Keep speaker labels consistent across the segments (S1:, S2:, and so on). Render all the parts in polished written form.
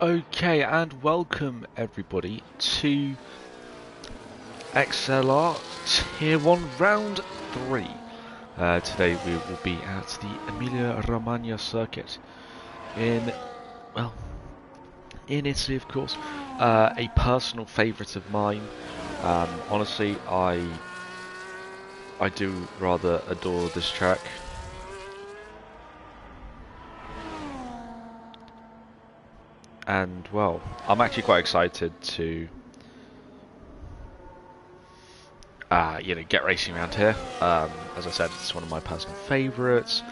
S1: Okay, and welcome everybody to XLR Tier 1 Round 3. Today we will be at the Emilia-Romagna circuit in, well, in Italy of course. A personal favourite of mine. Honestly, I do rather adore this track. And, well, I'm actually quite excited to get racing around here. As I said, it's one of my personal favourites,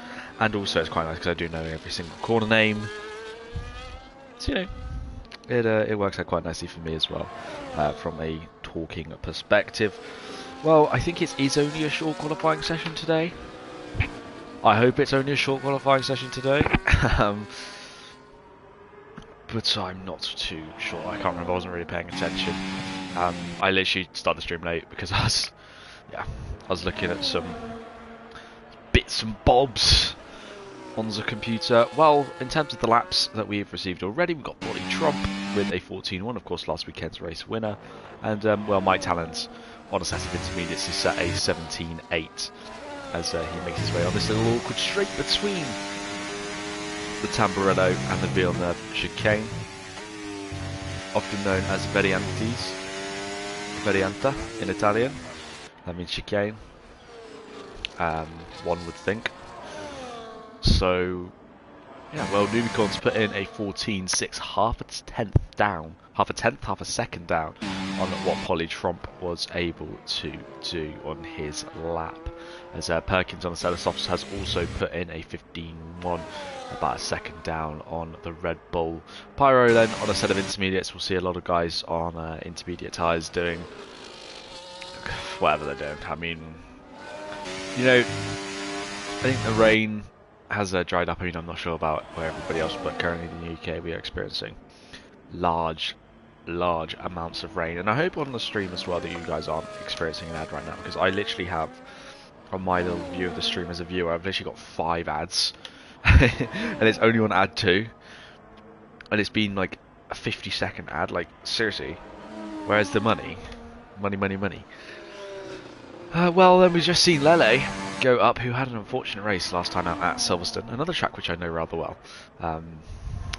S1: and also it's quite nice because I do know every single corner name. So it works out quite nicely for me as well, from a talking perspective. Well, I think it is only a short qualifying session today. I hope it's only a short qualifying session today. But I'm not too sure. I can't remember. I wasn't really paying attention. I literally started the stream late because I was looking at some bits and bobs on the computer. Well, in terms of the laps that we've received already, we've got Bolly Trump with a 14-1, of course, last weekend's race winner. And, well, my talent on a set of intermediates is set a 17-8 as he makes his way on this little awkward straight between the Tamburello and the Villeneuve chicane, often known as Varianta in Italian. That means chicane, one would think. So, yeah, well, Nubicorn's put in a 14.6, half a second down on what Polly Trump was able to do on his lap. As Perkins on the Celis Softs has also put in a 15.1, about a second down on the Red Bull. Pyro then on a set of intermediates. We'll see a lot of guys on intermediate tyres doing whatever they're doing. I mean, I think the rain has dried up. I mean, I'm not sure about where everybody else, but currently in the UK we are experiencing large amounts of rain. And I hope on the stream as well that you guys aren't experiencing an ad right now, because I literally have, on my little view of the stream as a viewer, I've literally got 5 ads. And it's only on ad 2. And it's been like a 50-second ad. Like, seriously, where's the money? Money. Well, then we've just seen Lele go up, who had an unfortunate race last time out at Silverstone. Another track which I know rather well.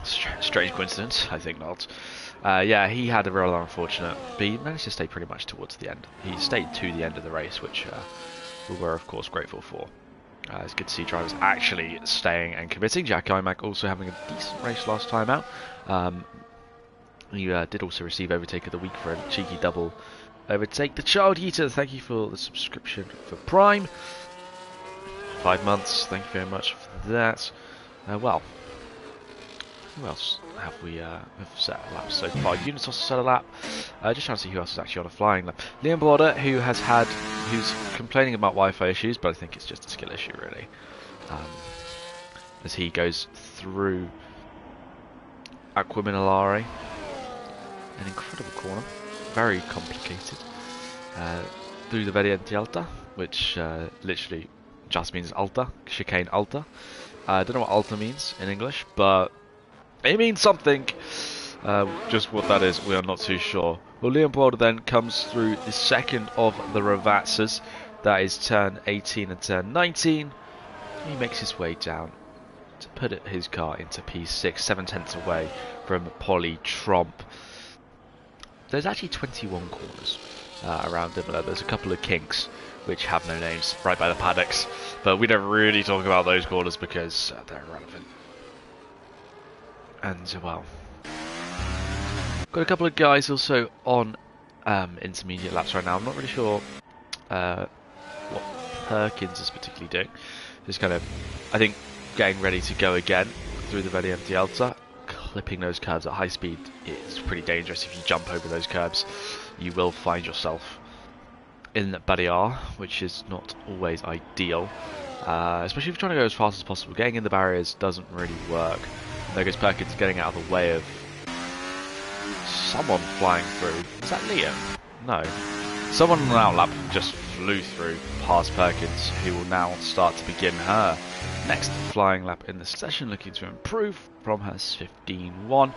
S1: Strange coincidence, I think not. Yeah, he had a rather unfortunate, but he managed to stay pretty much towards the end. He stayed to the end of the race, which we were, of course, grateful for. It's good to see drivers actually staying and committing. Jack Imac also having a decent race last time out. He did also receive Overtake of the Week for a cheeky double overtake. The Child Eater, thank you for the subscription for Prime. 5 months, thank you very much for that. Well, who else have we have set a lap so far? Unitos has set a lap. Just trying to see who else is actually on a flying lap. Liam Border, who's complaining about Wi-Fi issues, but I think it's just a skill issue really. As he goes through Aquaminolare, an incredible corner, very complicated. Through the Variante Alta, which literally just means Alta, chicane Alta. I don't know what Alta means in English, but it means something. Just what that is, we are not too sure. Well, Liam Border then comes through the second of the Ravazzas. That is turn 18 and turn 19. He makes his way down to put his car into P6, 7/10 away from Polly Trump. There's actually 21 corners around Imola. There's a couple of kinks which have no names right by the paddocks, but we don't really talk about those corners because they're irrelevant. And, well, got a couple of guys also on intermediate laps right now. I'm not really sure what Perkins is particularly doing. Just kind of, I think, getting ready to go again through the Variante Alta. Clipping those curves at high speed is pretty dangerous. If you jump over those curves, you will find yourself in barrier, which is not always ideal. Especially if you're trying to go as fast as possible. Getting in the barriers doesn't really work. There goes Perkins getting out of the way of someone flying through. Is that Liam? No. Someone on an outlap just flew through past Perkins, who will now start to begin her next flying lap in the session, looking to improve from her 15.1.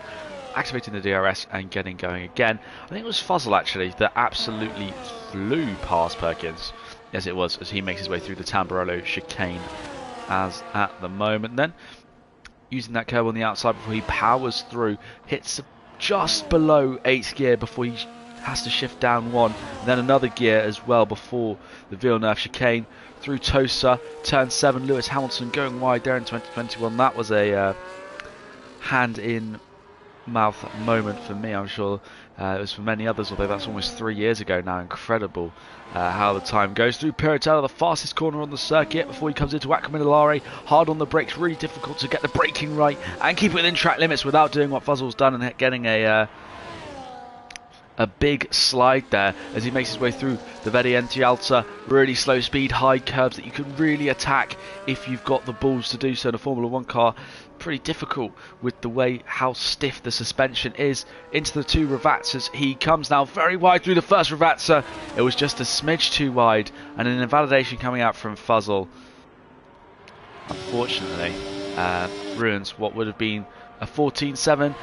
S1: activating the DRS and getting going again. I think it was Fuzzle actually that absolutely flew past Perkins. Yes, it was, as he makes his way through the Tamburello chicane as at the moment. Then using that curb on the outside before he powers through, hits just below 8th gear before he has to shift down 1, and then another gear as well before the Villeneuve chicane through Tosa, turn 7, Lewis Hamilton going wide there in 2021. That was a hand in mouth moment for me. I'm sure it was for many others, although that's almost 3 years ago now. Incredible how the time goes through. Piratella, the fastest corner on the circuit before he comes into Aquaminolare, hard on the brakes, really difficult to get the braking right and keep it within track limits without doing what Fuzzle's done and getting a big slide there as he makes his way through the Vediente Alta. Really slow speed, high curbs that you can really attack if you've got the balls to do so in a Formula 1 car. Pretty difficult with the way how stiff the suspension is. Into the 2 Ravazzas he comes now, very wide through the first Ravazza. It was just a smidge too wide, and an invalidation coming out from Fuzzle unfortunately ruins what would have been a 14.7.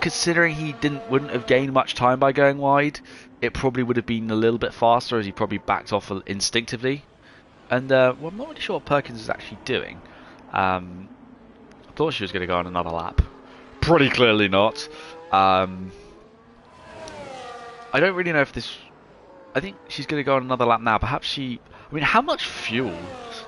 S1: Considering he wouldn't have gained much time by going wide, it probably would have been a little bit faster as he probably backed off instinctively. And well, I'm not really sure what Perkins is actually doing. I thought she was going to go on another lap. Pretty clearly not. I don't really know if this... I think she's going to go on another lap now. Perhaps she... I mean, how much fuel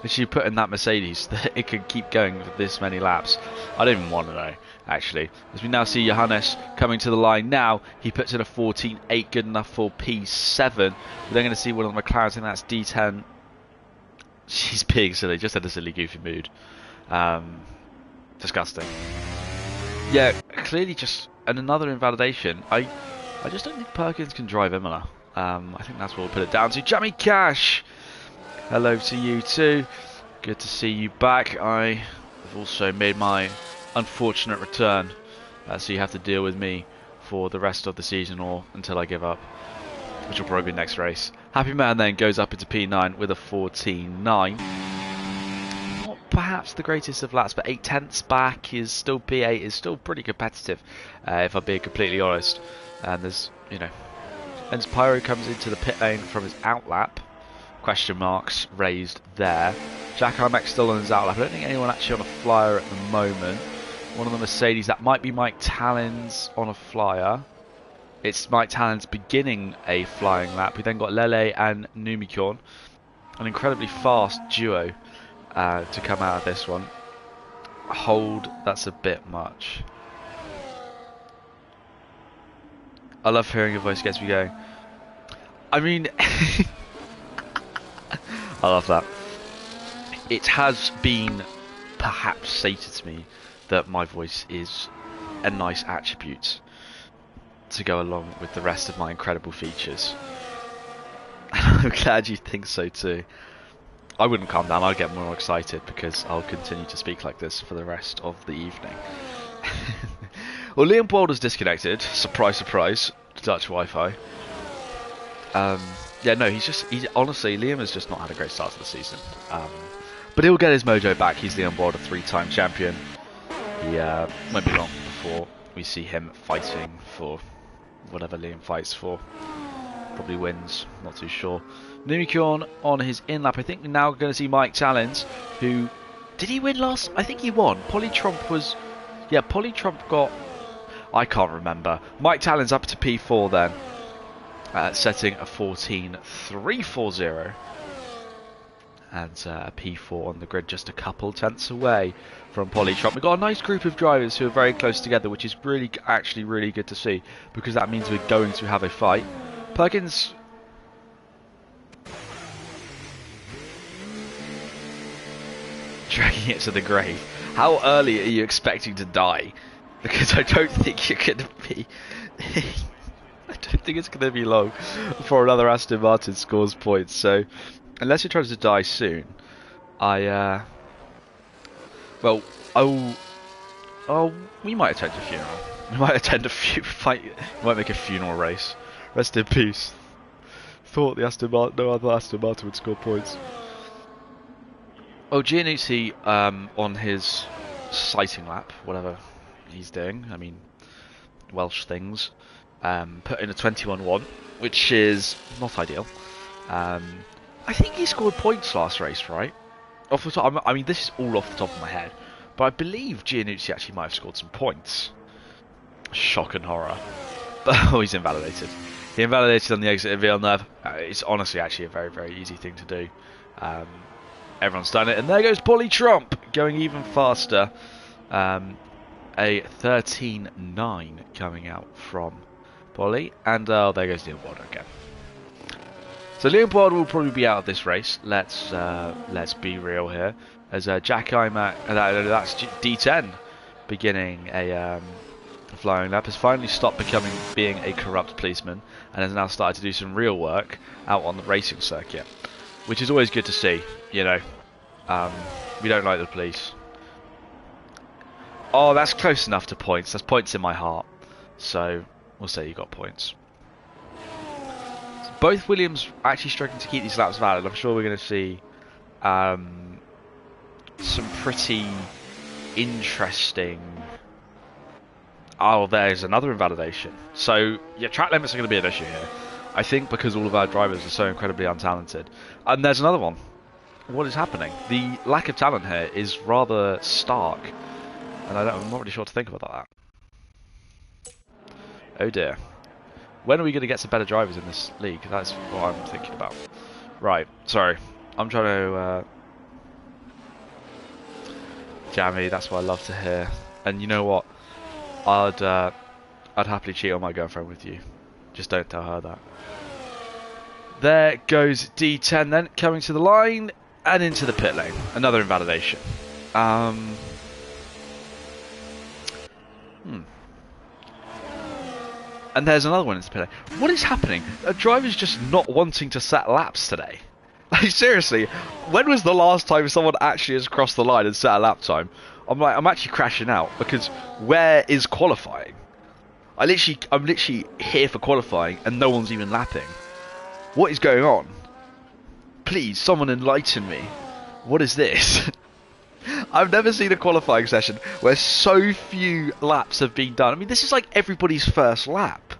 S1: did she put in that Mercedes that it could keep going for this many laps? I don't even want to know, actually. As we now see Johannes coming to the line now, he puts in a 14.8, good enough for P7. We're then going to see one of the McLarens, I think that's D10. She's being silly, just had a silly, goofy mood. Disgusting. Yeah, clearly just... And another invalidation. I just don't think Perkins can drive Imola. I think that's what we'll put it down to. Jamie Cash! Hello to you too. Good to see you back. I have also made my unfortunate return, so you have to deal with me for the rest of the season or until I give up, which will probably be next race. Happy Man then goes up into P9 with a 14.9. Not perhaps the greatest of laps, but 8 tenths back is still P8, is still pretty competitive, if I'm being completely honest. And there's, you know, and Pyro comes into the pit lane from his outlap. Question marks raised there. Jack Imac still on his outlap. I don't think anyone actually on a flyer at the moment. One of the Mercedes, that might be Mike Tallins on a flyer. It's Mike Tallins beginning a flying lap. We then got Lele and Numikon. An incredibly fast duo to come out of this one. Hold, that's a bit much. I love hearing your voice, gets me going. I mean... I love that. It has been perhaps stated to me that my voice is a nice attribute to go along with the rest of my incredible features. I'm glad you think so too. I wouldn't calm down, I'd get more excited because I'll continue to speak like this for the rest of the evening. Well, Liam Boulder's disconnected. Surprise, surprise. Dutch Wi-Fi. Yeah, no, he's honestly, Liam has just not had a great start to the season. But he'll get his mojo back. He's Liam Boulder, 3-time champion. He won't be long before we see him fighting for whatever Liam fights for. Probably wins, not too sure. Numikyon on his in-lap. I think we're now going to see Mike Tallins, who... Did he win last? I think he won. Polytrump was... Yeah, Polytrump got... I can't remember. Mike Tallins up to P4 then. Setting a 14.340. And a P4 on the grid, just a couple tenths away from Polytrump. We've got a nice group of drivers who are very close together, which is really, actually really good to see, because that means we're going to have a fight. Perkins... dragging it to the grave. How early are you expecting to die? Because I don't think you're going to be... I don't think it's going to be long before another Aston Martin scores points. So, unless you're trying to die soon, well, we might attend a funeral. We might attend a fight. We might make a funeral race. Rest in peace. Thought the no other Aston Martin would score points. Oh, Giannuzzi on his sighting lap, whatever he's doing. I mean, Welsh things. Put in a 21-1, which is not ideal. I think he scored points last race, right? Off the top, I mean, this is all off the top of my head, but I believe Giannucci actually might have scored some points. Shock and horror. But oh, he's invalidated. He invalidated on the exit of Villeneuve. It's honestly actually a very, very easy thing to do. Everyone's done it, and there goes Polly Trump going even faster. A 13.9 coming out from Polly, and there goes Leopold again. So Leopold will probably be out of this race. Let's be real here, as Jack Imac, that's D10, beginning a flying lap, has finally stopped being a corrupt policeman and has now started to do some real work out on the racing circuit, which is always good to see. You know, we don't like the police. Oh, that's close enough to points. That's points in my heart. So we'll say you got points. Both Williams actually struggling to keep these laps valid. I'm sure we're going to see some pretty interesting... Oh, there's another invalidation. So, yeah, track limits are going to be an issue here. I think because all of our drivers are so incredibly untalented. And there's another one. What is happening? The lack of talent here is rather stark. And I'm not really sure what to think about that. Oh dear. When are we going to get some better drivers in this league? That's what I'm thinking about. Right, sorry. I'm trying to... Jammy, that's what I love to hear. And you know what? I'd happily cheat on my girlfriend with you. Just don't tell her that. There goes D10 then, coming to the line and into the pit lane. Another invalidation. And there's another one into the pit lane. What is happening? A driver's just not wanting to set laps today. Like, seriously, when was the last time someone actually has crossed the line and set a lap time? I'm actually crashing out, because where is qualifying? I'm literally here for qualifying and no one's even lapping. What is going on? Please, someone enlighten me. What is this? I've never seen a qualifying session where so few laps have been done. I mean, this is like everybody's first lap.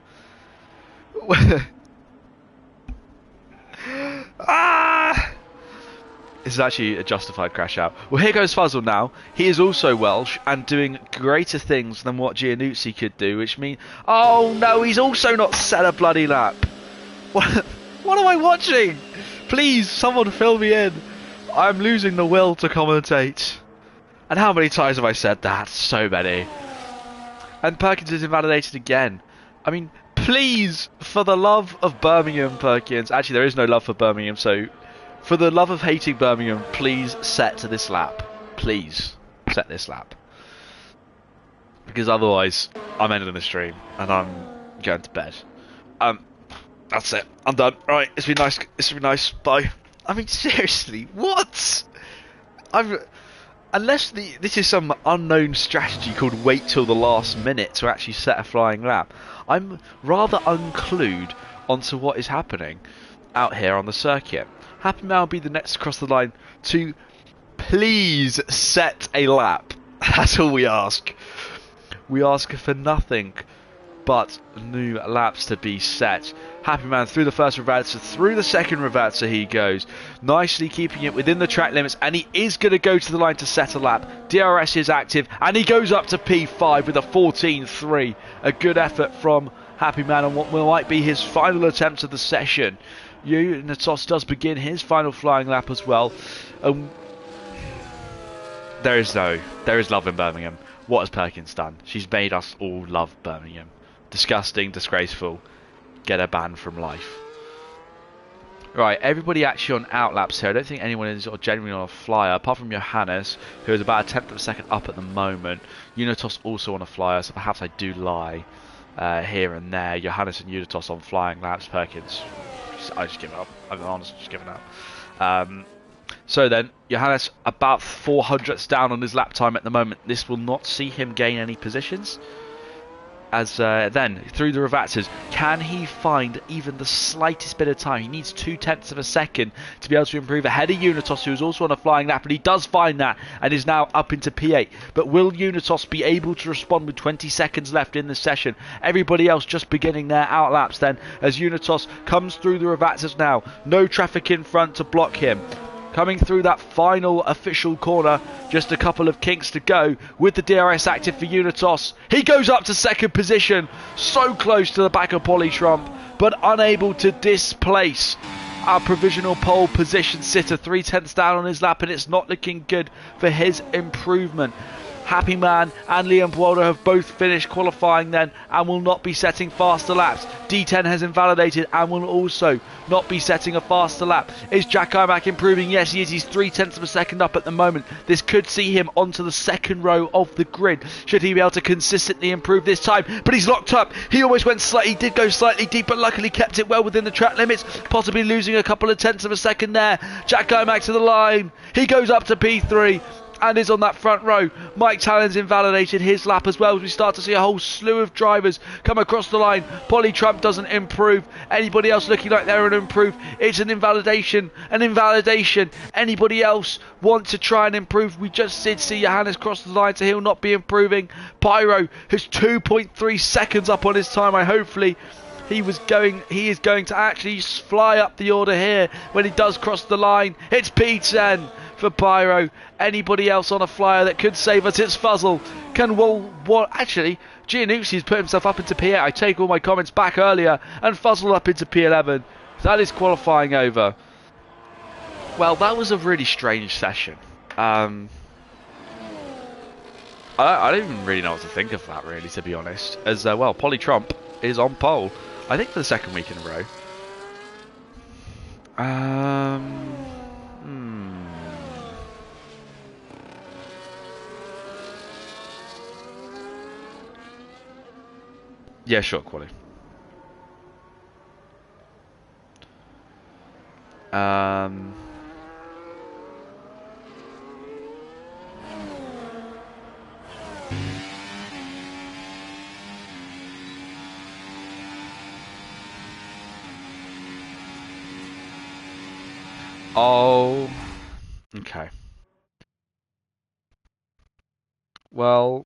S1: Ah! This is actually a justified crash out. Well, here goes Fuzzle now. He is also Welsh and doing greater things than what Giannucci could do, which means... Oh, no, he's also not set a bloody lap. What am I watching? Please, someone fill me in. I'm losing the will to commentate. And how many times have I said that? So many. And Perkins is invalidated again. I mean, please, for the love of Birmingham, Perkins. Actually, there is no love for Birmingham, so... For the love of hating Birmingham, please set to this lap. Please set this lap. Because otherwise, I'm ending the stream and I'm going to bed. That's it. I'm done. Right, it's been nice. It's been nice. Bye. I mean, seriously, what? Unless this is some unknown strategy called wait till the last minute to actually set a flying lap, I'm rather unclued onto what is happening out here on the circuit. Happy Man will be the next across the line to please set a lap. That's all we ask. We ask for nothing but new laps to be set. Happy Man through the first reverser, through the second reverser he goes. Nicely keeping it within the track limits, and he is going to go to the line to set a lap. DRS is active, and he goes up to P5 with a 14.3. A good effort from Happy Man on what might be his final attempt of the session. Natos does begin his final flying lap as well. There is love in Birmingham. What has Perkins done? She's made us all love Birmingham. Disgusting, disgraceful. Get a ban from life. Right, everybody actually on outlaps here. I don't think anyone is genuinely on a flyer, apart from Johannes, who is about a tenth of a second up at the moment. Unitos also on a flyer, so perhaps I do lie here and there. Johannes and Unitos on flying laps. Perkins, I just give up. I'm honestly just giving up. So then, Johannes about 400ths down on his lap time at the moment. This will not see him gain any positions. as then through the Ravatzas, can he find even the slightest bit of time? He needs 0.2 of a second to be able to improve ahead of Unitos, who is also on a flying lap, and he does find that and is now up into P8. But will Unitos be able to respond with 20 seconds left in the session? Everybody else just beginning their outlaps then, as Unitos comes through the Ravatzas now. No traffic in front to block him. Coming through that final official corner, just a couple of kinks to go with the DRS active for Unitos. He goes up to second position, so close to the back of Polytrump, but unable to displace our provisional pole position sitter. 0.3 down on his lap, and it's not looking good for his improvement. Happy Man and Liam Buolda have both finished qualifying then and will not be setting faster laps. D10 has invalidated and will also not be setting a faster lap. Is Jack Imack improving? Yes, he is. He's 0.3 of a second up at the moment. This could see him onto the second row of the grid. Should he be able to consistently improve this time? But he's locked up. He almost went slightly, he did go slightly deep, but luckily kept it well within the track limits, possibly losing a couple of tenths of a second there. Jack Imack to the line. He goes up to P3. And is on that front row. Mike Talon's invalidated his lap as well, as we start to see a whole slew of drivers come across the line. Polytrump doesn't improve. Anybody else looking like they're going to improve? It's an invalidation. An invalidation. Anybody else want to try and improve? We just did see Johannes cross the line, so he'll not be improving. Pyro has 2.3 seconds up on his time. Hopefully he is going to actually fly up the order here when he does cross the line. It's P10 for Pyro. Anybody else on a flyer that could save us? It's Fuzzle. Actually, Giannuzzi's put himself up into P8. I take all my comments back earlier, and Fuzzle up into P11. That is qualifying over. Well, that was a really strange session. I don't even really know what to think of that, really, to be honest. As well, Polytrump is on pole, I think, for the second week in a row. Yeah, sure, quality. Oh, okay. Well,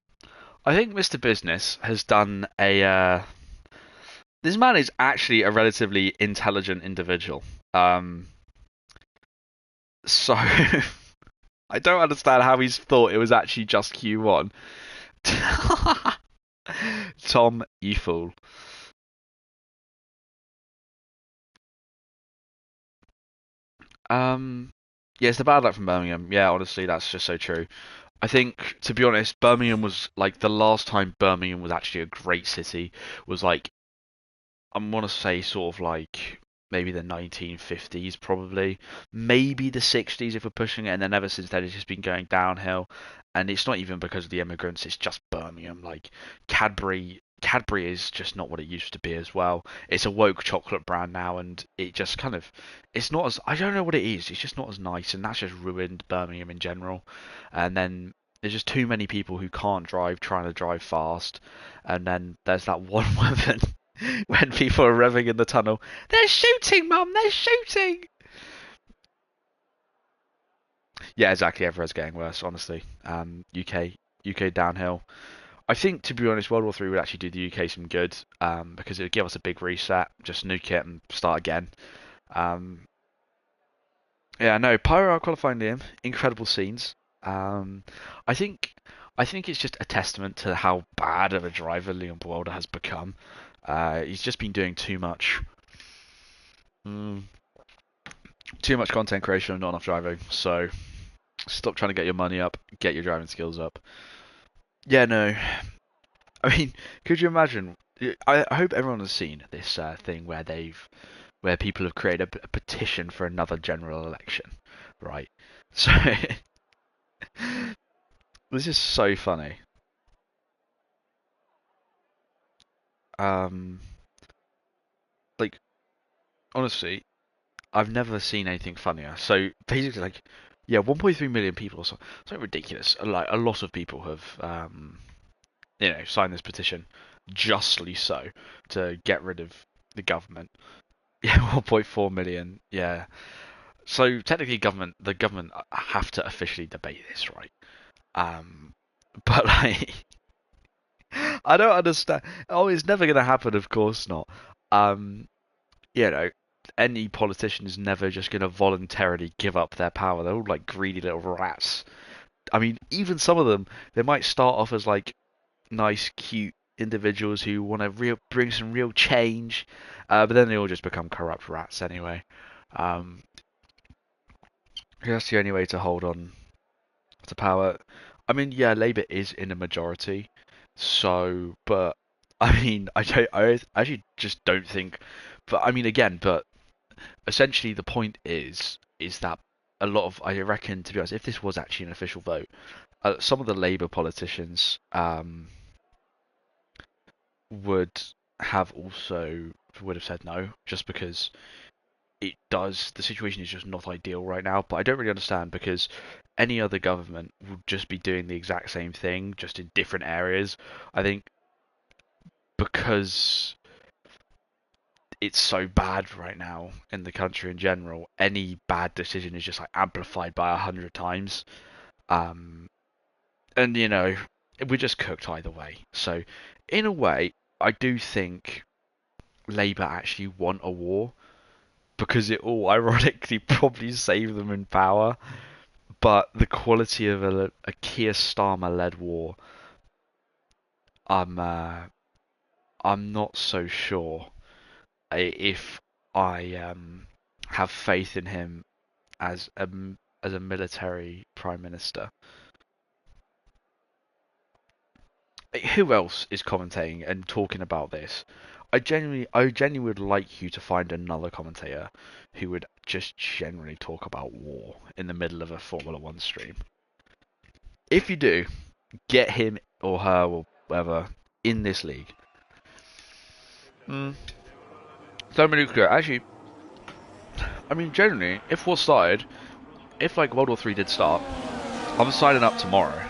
S1: I think Mr. Business has done a... This man is actually a relatively intelligent individual. So, I don't understand how he's thought it was actually just Q1. Tom, you fool. Yeah, it's the bad luck from Birmingham. Yeah, honestly, that's just so true. I think, to be honest, Birmingham was like the last time Birmingham was actually a great city was like, I want to say sort of like maybe the 1950s, probably, maybe the 60s if we're pushing it, and then ever since then it's just been going downhill. And it's not even because of the immigrants; it's just Birmingham. Like Cadbury is just not what it used to be as well. It's a woke chocolate brand now, and it just kind of, it's not as, I don't know what it is. It's just not as nice, and that's just ruined Birmingham in general. And then there's just too many people who can't drive trying to drive fast, and then there's that one woman when people are revving in the tunnel. They're shooting, Mum. They're shooting. Yeah, exactly. Everyone's getting worse, honestly. UK downhill. I think, to be honest, World War Three would actually do the UK some good, because it would give us a big reset, just nuke it and start again. Yeah, no, Pyro out qualifying Liam, incredible scenes. I think it's just a testament to how bad of a driver Liam Buolda has become. He's just been doing too much content creation and not enough driving. So stop trying to get your money up, get your driving skills up. Yeah, no. I mean, could you imagine? I hope everyone has seen this thing where people have created a petition for another general election, right? So this is so funny. Like, honestly, I've never seen anything funnier. So basically, like, yeah, 1.3 million people or so. It's like ridiculous. Like, a lot of people have, signed this petition. justly so, to get rid of the government. Yeah, 1.4 million. Yeah. So technically, the government have to officially debate this, right? But like, I don't understand. Oh, it's never going to happen. Of course not. Um, you know, any politician is never just going to voluntarily give up their power. They're all like greedy little rats. I mean, even some of them, they might start off as like nice, cute individuals who want to bring some real change, but then they all just become corrupt rats anyway. Um, that's the only way to hold on to power. I mean, yeah, Labour is in a majority, so, but I mean, I actually just don't think. But I mean, again, but essentially the point is that a lot of, I reckon, to be honest, if this was actually an official vote, some of the Labour politicians would have said no, just because the situation is just not ideal right now. But I don't really understand, because any other government would just be doing the exact same thing, just in different areas. I think because it's so bad right now in the country in general, any bad decision is just like amplified by 100 times. And we're just cooked either way. So in a way, I do think Labour actually want a war, because it will ironically probably save them in power. But the quality of a Keir Starmer-led war, I'm not so sure if I have faith in him as a military prime minister. Who else is commentating and talking about this? I genuinely would like you to find another commentator who would just generally talk about war in the middle of a Formula One stream. If you do, get him or her or whatever in this league. Thermonuclear, actually, I mean, generally, if war started, if like World War 3 did start, I'm signing up tomorrow.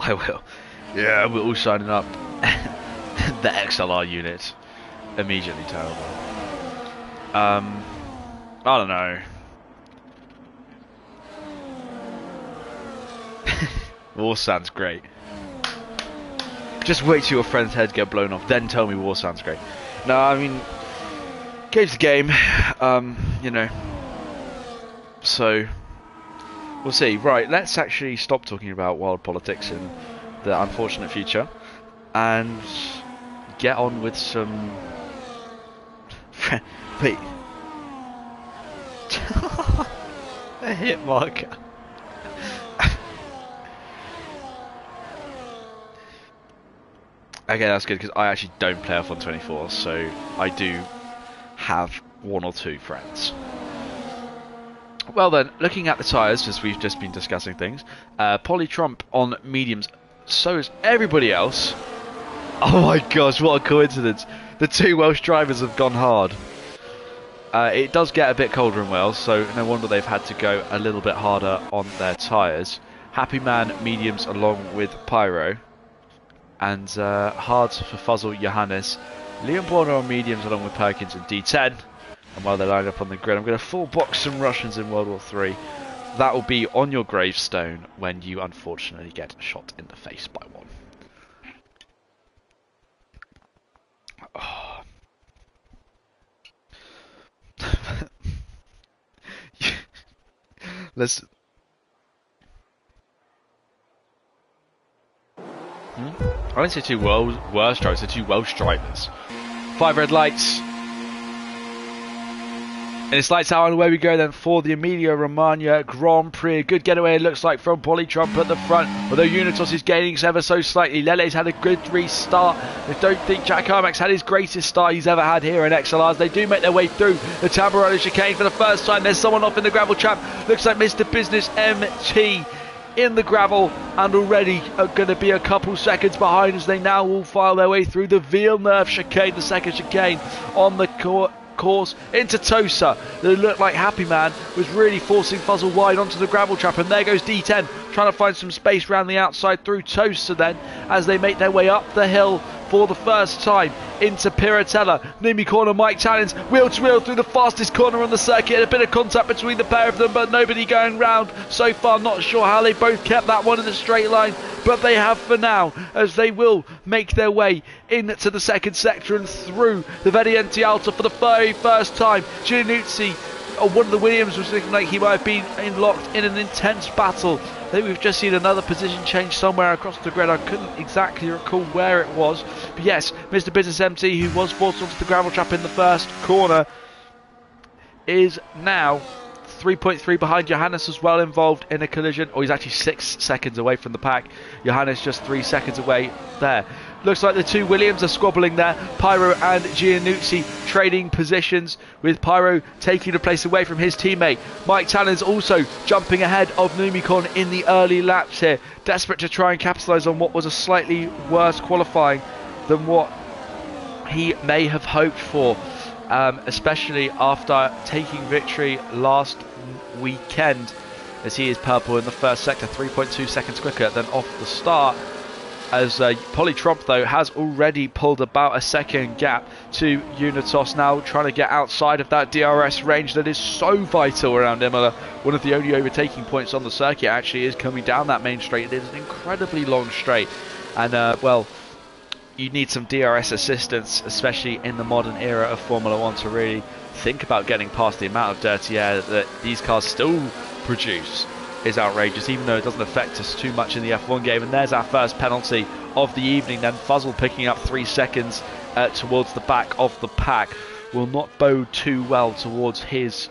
S1: I will. Yeah, we're all signing up. The XLR unit. Immediately terrible. I don't know. War sounds great. Just wait till your friend's heads get blown off, then tell me war sounds great. No, I mean, game's the game. So we'll see. Right, let's actually stop talking about world politics and the unfortunate future, and get on with some. Wait. A hit marker. Okay, that's good, because I actually don't play F124, so I do have one or two friends. Well then, looking at the tyres, as we've just been discussing things, Polly Trump on mediums, so is everybody else. Oh my gosh, what a coincidence. The two Welsh drivers have gone hard. It does get a bit colder in Wales, so no wonder they've had to go a little bit harder on their tyres. Happy Man mediums along with Pyro. And hard for Fuzzle Johannes. Liam Borner on mediums along with Perkins and D10. And while they line up on the grid, I'm going to full box some Russians in World War 3. That will be on your gravestone when you unfortunately get shot in the face by one. Oh. Listen. I didn't say two worst drivers, I said two Welsh drivers. 5 red lights. And it's lights out, and away we go then for the Emilia-Romagna Grand Prix. Good getaway, it looks like, from Polly Trump at the front. Although Unitos is gaining ever so slightly. Lele's had a good restart. I don't think Jack Carmack's had his greatest start he's ever had here in XLRs. They do make their way through the Tabarolo chicane for the first time. There's someone off in the gravel trap. Looks like Mr. Business MT in the gravel, and already going to be a couple seconds behind as they now will file their way through the Villeneuve chicane, the second chicane on the course into Tosa. They looked like Happy Man was really forcing Fuzzle wide onto the gravel trap, and there goes D10 trying to find some space around the outside through Tosa then as they make their way up the hill for the first time into Piratella. Numi corner, Mike Tannins wheel to wheel through the fastest corner on the circuit. A bit of contact between the pair of them, but nobody going round so far. Not sure how they both kept that one in a straight line, but they have for now, as they will make their way into the second sector and through the Vediente Alta for the very first time. Giannuzzi, one of the Williams, was looking like he might have been locked in an intense battle. I think we've just seen another position change somewhere across the grid. I couldn't exactly recall where it was. But yes, Mr. Business MT, who was forced onto the gravel trap in the first corner, is now 3.3 behind. Johannes as well involved in a collision. Or he's actually 6 seconds away from the pack. Johannes just 3 seconds away there. Looks like the two Williams are squabbling there. Pyro and Giannuzzi trading positions, with Pyro taking a place away from his teammate. Mike Tannins also jumping ahead of Numicon in the early laps here, desperate to try and capitalise on what was a slightly worse qualifying than what he may have hoped for, especially after taking victory last weekend, as he is purple in the first sector, 3.2 seconds quicker than off the start. As Polly Trump, though, has already pulled about a second gap to Unitos, now trying to get outside of that DRS range that is so vital around Imola. One of the only overtaking points on the circuit actually is coming down that main straight. It is an incredibly long straight, and well, you need some DRS assistance, especially in the modern era of Formula 1, to really think about getting past the amount of dirty air that these cars still produce. Is outrageous, even though it doesn't affect us too much in the F1 game. And there's our first penalty of the evening then. Fuzzle picking up 3 seconds towards the back of the pack will not bode too well towards his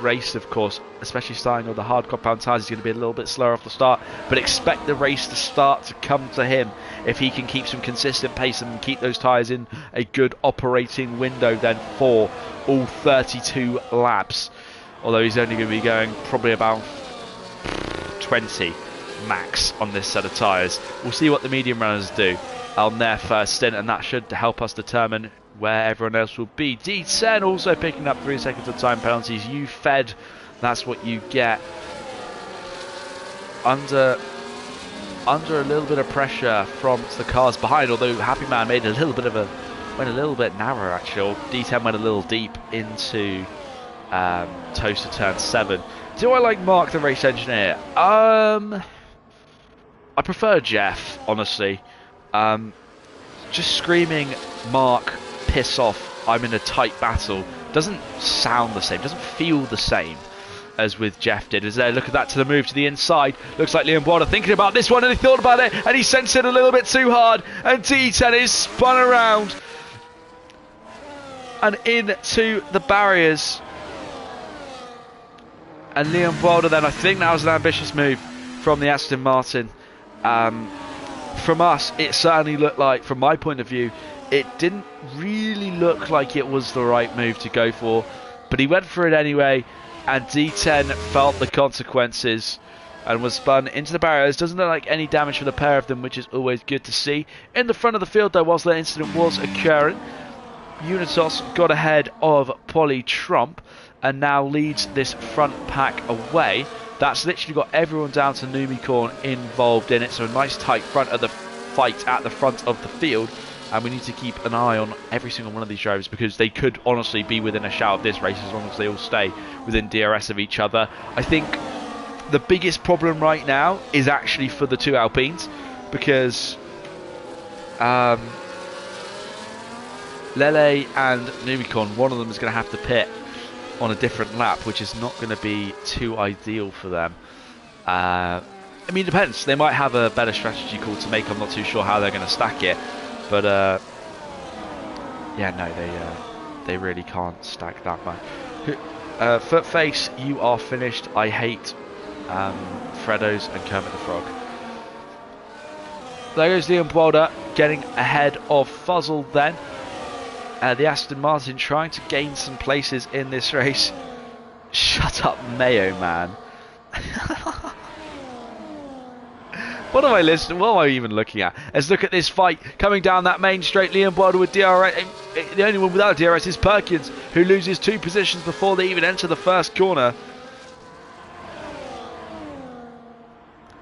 S1: race, of course, especially starting on the hard compound tyres. He's going to be a little bit slower off the start, but expect the race to start to come to him if he can keep some consistent pace and keep those tyres in a good operating window then for all 32 laps. Although he's only going to be going probably about 20 max on this set of tyres. We'll see what the medium runners do on their first stint, and that should help us determine where everyone else will be. D10 also picking up 3 seconds of time penalties. You fed, that's what you get. Under a little bit of pressure from the cars behind, although Happy Man made went a little bit narrow actually, or D10 went a little deep into Toaster turn 7. Do I like Mark the race engineer? I prefer Jeff, honestly. Just screaming Mark, piss off, I'm in a tight battle doesn't sound the same, doesn't feel the same as with Jeff did. As they look at that to the move to the inside, looks like Liam Boada thinking about this one, and he thought about it and he sensed it a little bit too hard, and D10 is spun around and into the barriers. And Liam Boada then, I think that was an ambitious move from the Aston Martin. From us, it certainly looked like, from my point of view, it didn't really look like it was the right move to go for, but he went for it anyway, and D10 felt the consequences and was spun into the barriers. Doesn't look like any damage for the pair of them, which is always good to see. In the front of the field, though, whilst that incident was occurring, Unitos got ahead of Polly Trump and now leads this front pack away. That's literally got everyone down to Numicorn involved in it, so a nice tight front of the fight at the front of the field, and we need to keep an eye on every single one of these drivers, because they could honestly be within a shout of this race as long as they all stay within DRS of each other. I think the biggest problem right now is actually for the two Alpines, because Lele and Numicorn, one of them is going to have to pit on a different lap, which is not going to be too ideal for them. I mean, it depends. They might have a better strategy call to make. I'm not too sure how they're going to stack it, but yeah, no, they really can't stack that much. Footface, you are finished. I hate Freddo's and Kermit the Frog. There goes Liam Boada getting ahead of Fuzzle then. The Aston Martin trying to gain some places in this race. Shut up, Mayo, man. What am I listening? What am I even looking at? Let's look at this fight coming down that main straight. Liam Boulder with DRS. The only one without DRS is Perkins, who loses 2 positions before they even enter the first corner.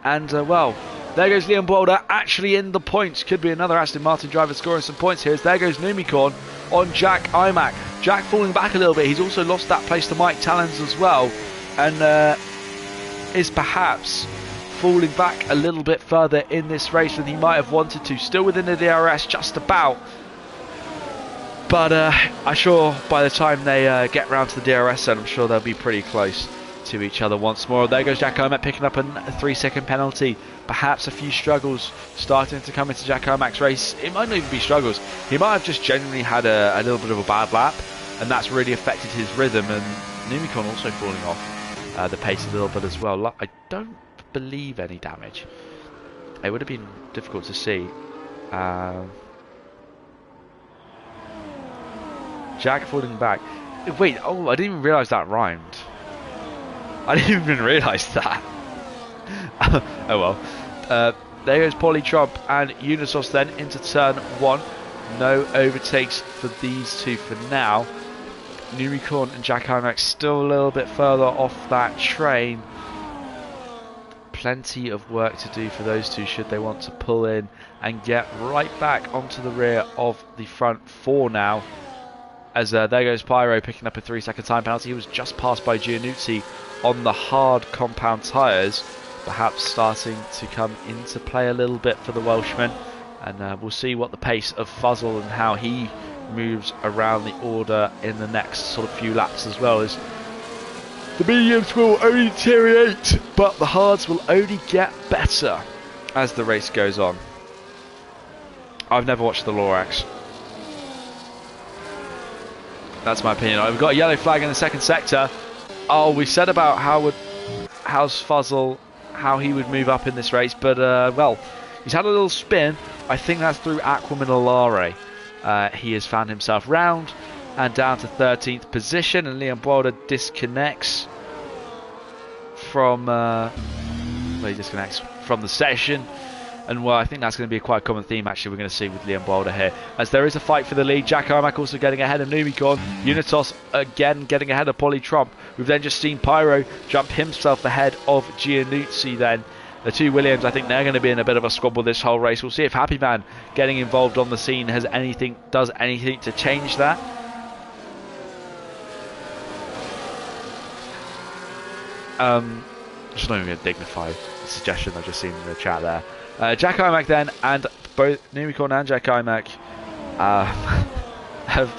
S1: And, well, there goes Liam Boulder actually in the points. Could be another Aston Martin driver scoring some points here. As there goes Numicorn on Jack Imac. Jack falling back a little bit. He's also lost that place to Mike Talons as well. And is perhaps falling back a little bit further in this race than he might have wanted to. Still within the DRS, just about. But I'm sure by the time they get round to the DRS zone, I'm sure they'll be pretty close to each other once more. There goes Jack Omac picking up a 3-second penalty. Perhaps a few struggles starting to come into Jack Omac's race. It might not even be struggles. He might have just genuinely had a little bit of a bad lap, and that's really affected his rhythm. And Numicon also falling off the pace a little bit as well. I don't believe any damage. It would have been difficult to see. Jack falling back. Wait, oh, I didn't even realise that rhymed. I didn't even realise that. Oh well. There goes Polytrump and Unisos then into turn 1. No overtakes for these two for now. Numicorn and Jack Imac still a little bit further off that train. Plenty of work to do for those two should they want to pull in and get right back onto the rear of the front 4 now. As there goes Pyro picking up a 3-second time penalty. He was just passed by Giannuzzi on the hard compound tyres. Perhaps starting to come into play a little bit for the Welshman. And we'll see what the pace of Fuzzle and how he moves around the order in the next sort of few laps as well. As the mediums will only deteriorate, but the hards will only get better as the race goes on. I've never watched the Lorax. That's my opinion. We've got a yellow flag in the second sector. Oh, we said about how's Fuzzle, how he would move up in this race, but well, he's had a little spin. I think that's through Aquaminolare. He has found himself round and down to 13th position, and Liam Boulder disconnects from from the session. And well, I think that's going to be a quite common theme actually we're going to see with Liam Boulder here. As there is a fight for the lead. Jack Imac also getting ahead of Numicorn. Unitos again getting ahead of Polytrump. We've then just seen Pyro jump himself ahead of Giannuzzi then. The two Williams, I think they're going to be in a bit of a squabble this whole race. We'll see if Happy Man getting involved on the scene does anything to change that. Just not even going to dignify the suggestion I've just seen in the chat there. Jack Imac then, and both Numicorn and Jack Imac have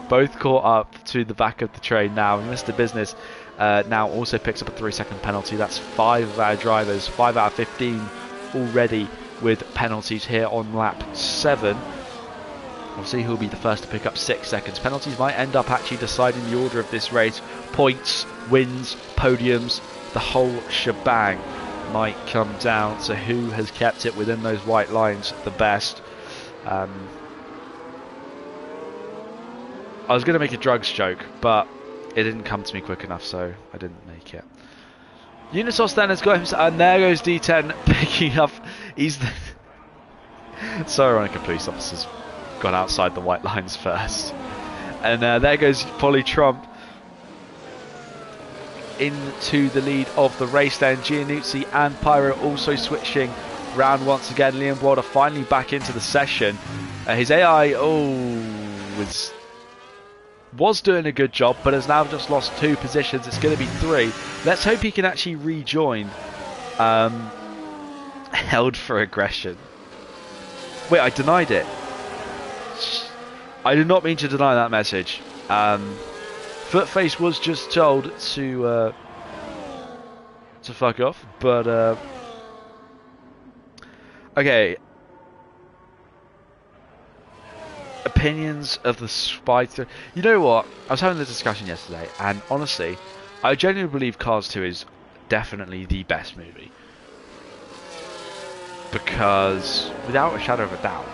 S1: both caught up to the back of the train now. Mr. Business now also picks up a 3-second penalty. That's 5 of our drivers, 5 out of 15 already with penalties here on lap 7. We'll see who'll be the first to pick up 6 seconds. Penalties might end up actually deciding the order of this race. Points, wins, podiums, the whole shebang might come down to who has kept it within those white lines the best. I was going to make a drugs joke, but it didn't come to me quick enough, so I didn't make it. Unisos then has got himself, and there goes D10 picking up. He's the so ironic, a police officer's gone outside the white lines first. And there goes Polytrump into the lead of the race then. Giannuzzi and Pyro also switching round once again. Liam Boulder finally back into the session. His AI was doing a good job, but has now just lost 2 positions. It's going to be 3. Let's hope he can actually rejoin. Held for aggression. Wait, I denied it. I did not mean to deny that message. Footface was just told to fuck off, but okay. Opinions of the Spy 3. You know what? I was having this discussion yesterday, and honestly, I genuinely believe Cars 2 is definitely the best movie. Because, without a shadow of a doubt,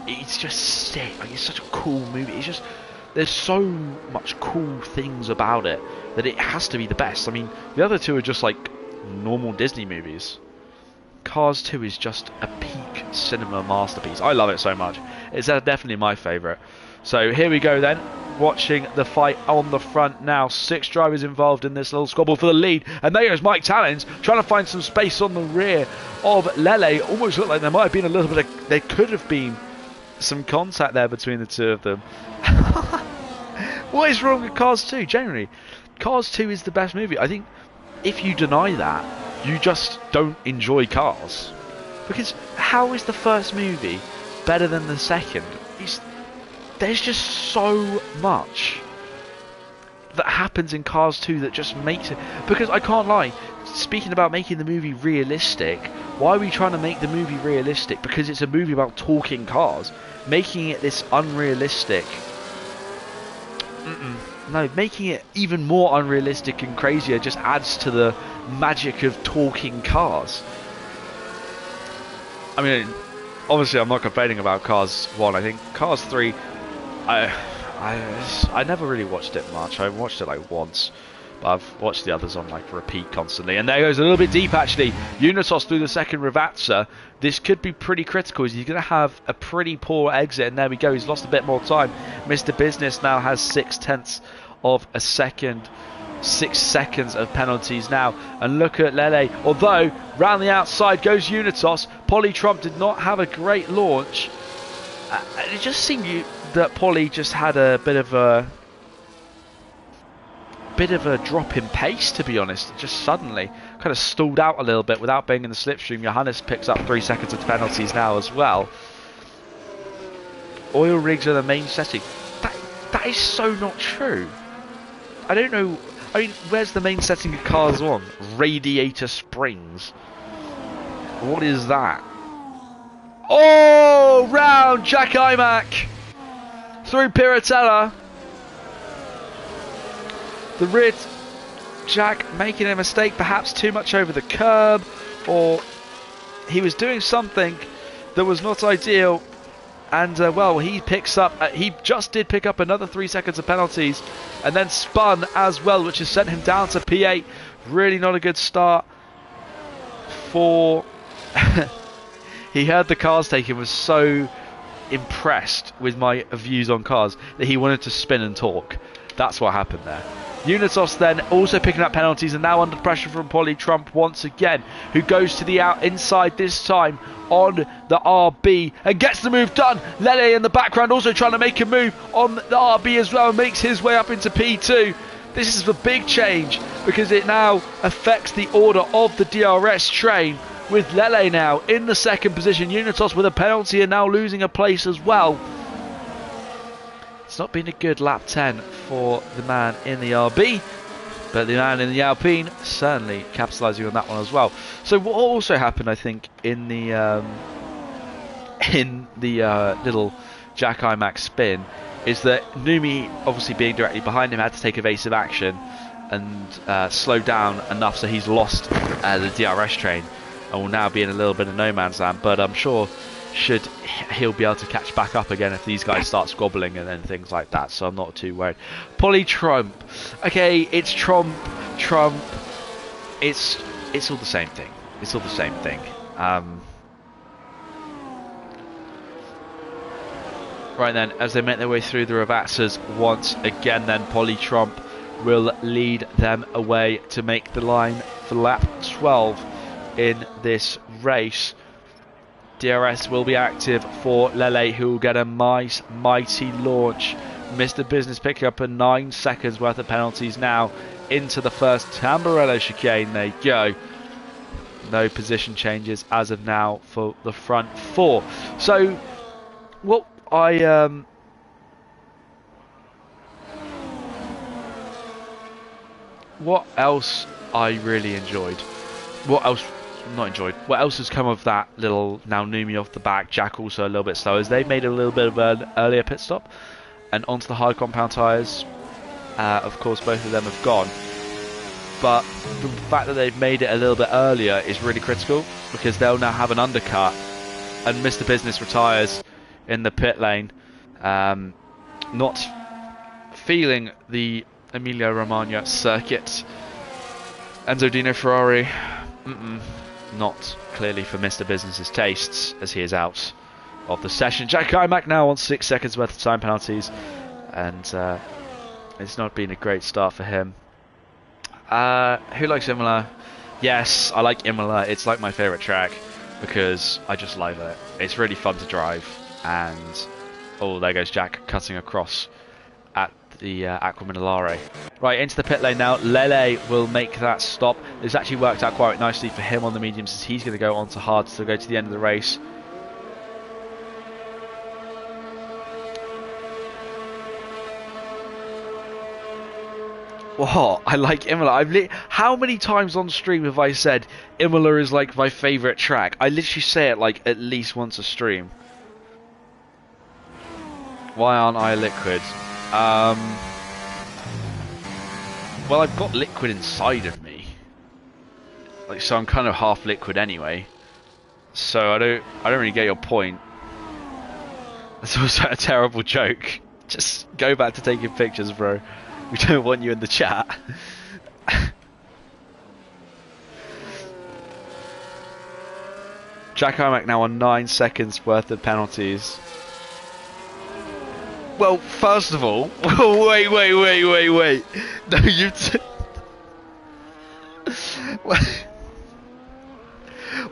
S1: it's just sick. Like, it's such a cool movie. It's just, there's so much cool things about it that it has to be the best. I mean, the other two are just like normal Disney movies. Cars 2 is just a peak cinema masterpiece. I love it so much. It's definitely my favourite. So here we go then, watching the fight on the front now. 6 drivers involved in this little squabble for the lead. And there goes Mike Tallens trying to find some space on the rear of Lele. Almost looked like there might have been a little bit of... There could have been some contact there between the two of them. What is wrong with Cars 2? Generally, Cars 2 is the best movie. I think if you deny that, you just don't enjoy Cars. Because how is the first movie better than the second? There's just so much that happens in Cars 2 that just makes it... Because I can't lie, speaking about making the movie realistic, why are we trying to make the movie realistic? Because it's a movie about talking cars. Making it this unrealistic... No, making it even more unrealistic and crazier just adds to the magic of talking cars. I mean, obviously I'm not complaining about Cars 1. I think Cars 3, I never really watched it much. I watched it like once, but I've watched the others on like repeat constantly. And there goes a little bit deep actually. Unitos through the second Ravazza. This could be pretty critical. He's going to have a pretty poor exit, and there we go. He's lost a bit more time. Mr. Business now has 0.6 of a second. 6 seconds of penalties now, and look at Lele. Although round the outside goes Unitos. Polly Trump did not have a great launch. It just seemed that Polly just had a bit of a drop in pace, to be honest. Just suddenly kind of stalled out a little bit without being in the slipstream. Johannes picks up 3 seconds of penalties now as well. Oil rigs are the main setting. That is so not true. I don't know. I mean, where's the main setting of Cars 1? Radiator springs. What is that? Oh, round Jack Imac through Piratella. The rear Jack making a mistake, perhaps too much over the curb, or he was doing something that was not ideal. And, well, he picks up... he just did pick up another 3 seconds of penalties and then spun as well, which has sent him down to P8. Really not a good start for... He heard the cars taken, was so impressed with my views on cars that he wanted to spin and talk. That's what happened there. Unitos then also picking up penalties and now under pressure from Polly Trump once again, who goes to the inside this time on the RB and gets the move done. Lele in the background also trying to make a move on the RB as well and makes his way up into P2. This is a big change because it now affects the order of the DRS train, with Lele now in the second position. Unitos with a penalty and now losing a place as well. It's not been a good lap 10 for the man in the RB, but the man in the Alpine certainly capitalising on that one as well. So what also happened, I think, in the little Jack Imac spin is that Numi, obviously being directly behind him, had to take evasive action and slow down enough so he's lost the DRS train and will now be in a little bit of no man's land. But I'm sure he'll be able to catch back up again if these guys start squabbling and then things like that, so I'm not too worried. Polly Trump, okay, it's Trump, it's all the same thing. It's all the same thing. Right then, as they make their way through the Ravazzas once again, then Polly Trump will lead them away to make the line for lap 12 in this race. DRS will be active for Lele, who will get a nice, mighty launch. Mr. Business picking up a 9 seconds worth of penalties now into the first Tamburello chicane. There you go. No position changes as of now for the front four. So, what else I really enjoyed? What else? Not enjoyed. What else has come of that little now Numi off the back? Jack also a little bit slow as they made a little bit of an earlier pit stop and onto the hard compound tyres. Of course, both of them have gone, but the fact that they've made it a little bit earlier is really critical because they'll now have an undercut and Mr. Business retires in the pit lane, not feeling the Emilia Romagna circuit. Enzo Dino Ferrari, not clearly for Mr. Business's tastes, as he is out of the session. Jack Imac now on 6 seconds worth of time penalties, and it's not been a great start for him. Who likes Imola? Yes, I like Imola. It's like my favourite track because I just love it. It's really fun to drive, and oh, there goes Jack cutting across at the Aqua Minolare. Right, into the pit lane now. Lele will make that stop. It's actually worked out quite nicely for him on the mediums, as he's going to go on to hards to go to the end of the race. Whoa, I like Imola. How many times on stream have I said Imola is like my favourite track? I literally say it like at least once a stream. Why aren't I liquid? Well, I've got liquid inside of me. Like, so I'm kind of half liquid anyway. So I don't really get your point. That's also a terrible joke. Just go back to taking pictures, bro. We don't want you in the chat. Jack Imac now on 9 seconds worth of penalties. Well, first of all, wait. No, you.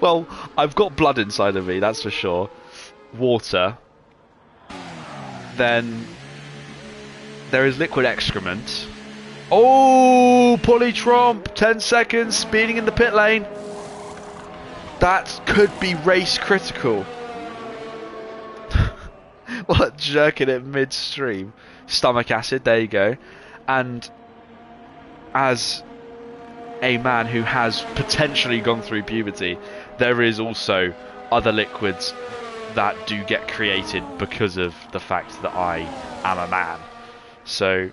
S1: Well, I've got blood inside of me, that's for sure. Water. Then there is liquid excrement. Oh, Polytromp, 10 seconds, speeding in the pit lane. That could be race critical. What, jerking it midstream? Stomach acid, there you go. And as a man who has potentially gone through puberty, there is also other liquids that do get created because of the fact that I am a man. So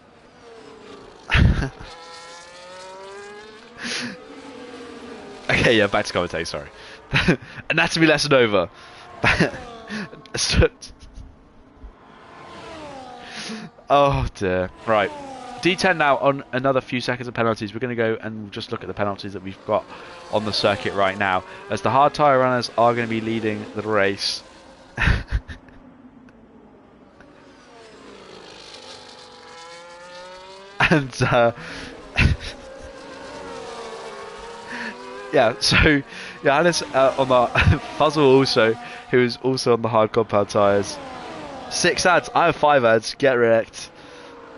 S1: okay, yeah, back to commentate, sorry. Anatomy lesson over. Oh dear. Right. D10 now on another few seconds of penalties. We're going to go and just look at the penalties that we've got on the circuit right now, as the hard tyre runners are going to be leading the race. And yeah, so Johannes on the Fuzzle also, who is also on the hard compound tyres. 6 ads. I have 5 ads. Get wrecked.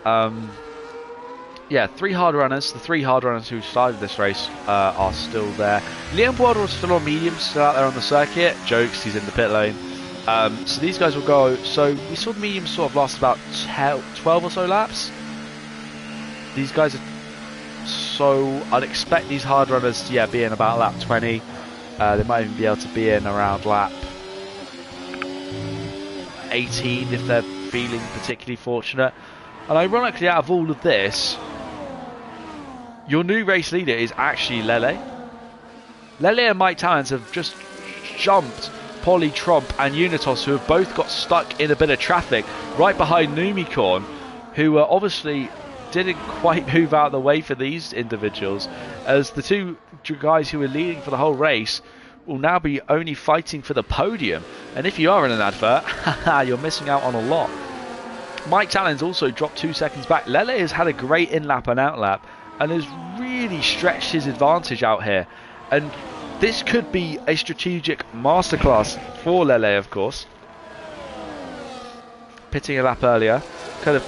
S1: Yeah, 3 hard runners. The 3 hard runners who started this race are still there. Liam Boarder is still on mediums, still out there on the circuit. Jokes, he's in the pit lane. So these guys will go. So we saw the mediums sort of last about 12 or so laps. These guys are. So I'd expect these hard runners to be in about lap 20. They might even be able to be in around lap 18 if they're feeling particularly fortunate. And ironically, out of all of this, your new race leader is actually Lele. Lele and Mike Talents have just jumped Polytromp and Unitos, who have both got stuck in a bit of traffic right behind Numicorn, who obviously didn't quite move out of the way for these individuals, as the 2 guys who were leading for the whole race will now be only fighting for the podium. And if you are in an advert, you're missing out on a lot. Mike Talens also dropped 2 seconds back. Lele has had a great in-lap and out-lap and has really stretched his advantage out here. And this could be a strategic masterclass for Lele, of course. Pitting a lap earlier. Kind of...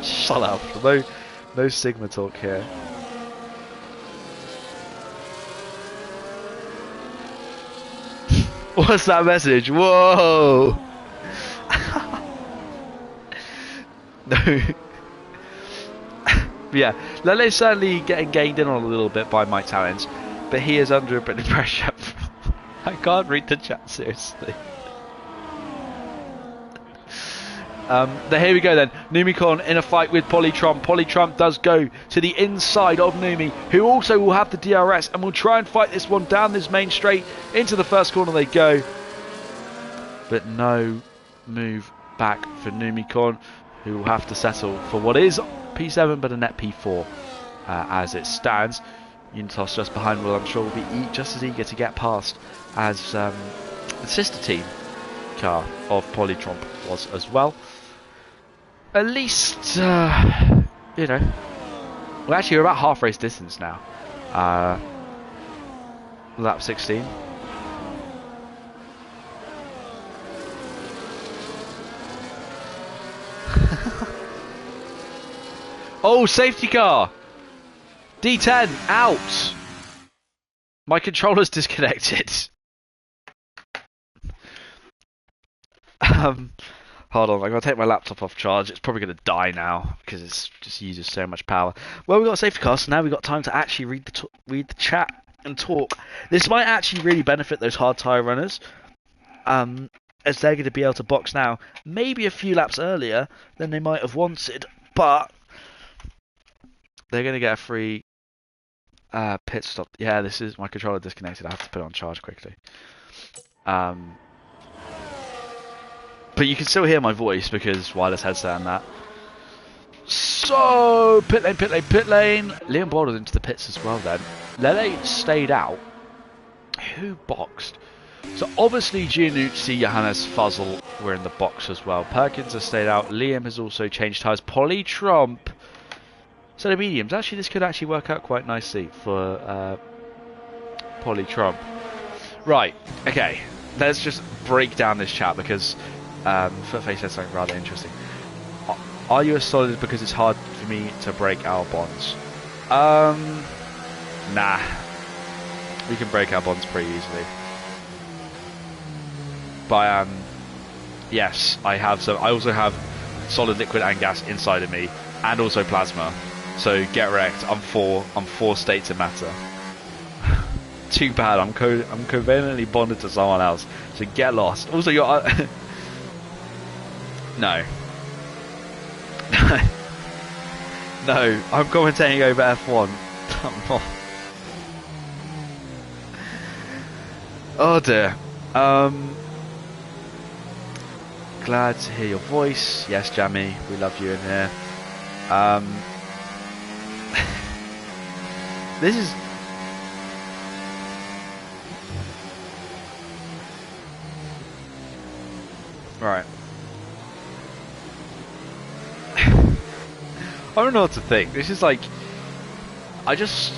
S1: Shut up. No Sigma talk here. What's that message? Whoa! No. Yeah, Lele's certainly getting gained in on a little bit by Mike Talents, but he is under a bit of pressure. I can't read the chat, seriously. Here we go then. Numicon in a fight with Polytromp. Polytromp does go to the inside of Numi, who also will have the DRS and will try and fight this one down this main straight. Into the first corner they go. But no move back for Numicon, who will have to settle for what is P7 but a net P4. as it stands. Unitas just behind will, I'm sure, will be just as eager to get past as the sister team car of Polytromp was as well. At least, you know, well, actually, we're about half race distance now. Lap 16. Oh, safety car! D10, out! My controller's disconnected. Hold on, I'm going to take my laptop off charge. It's probably going to die now because it just uses so much power. Well, we've got a safety car, so now we've got time to actually read the chat and talk. This might actually really benefit those hard tyre runners, as they're going to be able to box now, maybe a few laps earlier than they might have wanted, but they're going to get a free pit stop. Yeah, this is my controller disconnected. I have to put it on charge quickly. But you can still hear my voice because wireless headset and that. So, pit lane, pit lane, pit lane. Liam Boulder into the pits as well then. Lele stayed out. Who boxed? So obviously Giannuzzi, Johannes, Fuzzle were in the box as well. Perkins has stayed out. Liam has also changed tyres. Polytromp. So the mediums. Actually, this could actually work out quite nicely for Polytromp. Right, okay. Let's just break down this chat because Footface said something rather interesting. Are you as solid because it's hard for me to break our bonds? Nah. We can break our bonds pretty easily. But yes, I have some. I also have solid, liquid, and gas inside of me, and also plasma. So get wrecked. I'm four states of matter. Too bad. I'm covalently bonded to someone else. So get lost. Also, you're. No. No, I'm commentating over F1. Come on. Oh dear. Glad to hear your voice. Yes, Jammy, we love you in here. This is... Right. I don't know what to think. This is like... I just...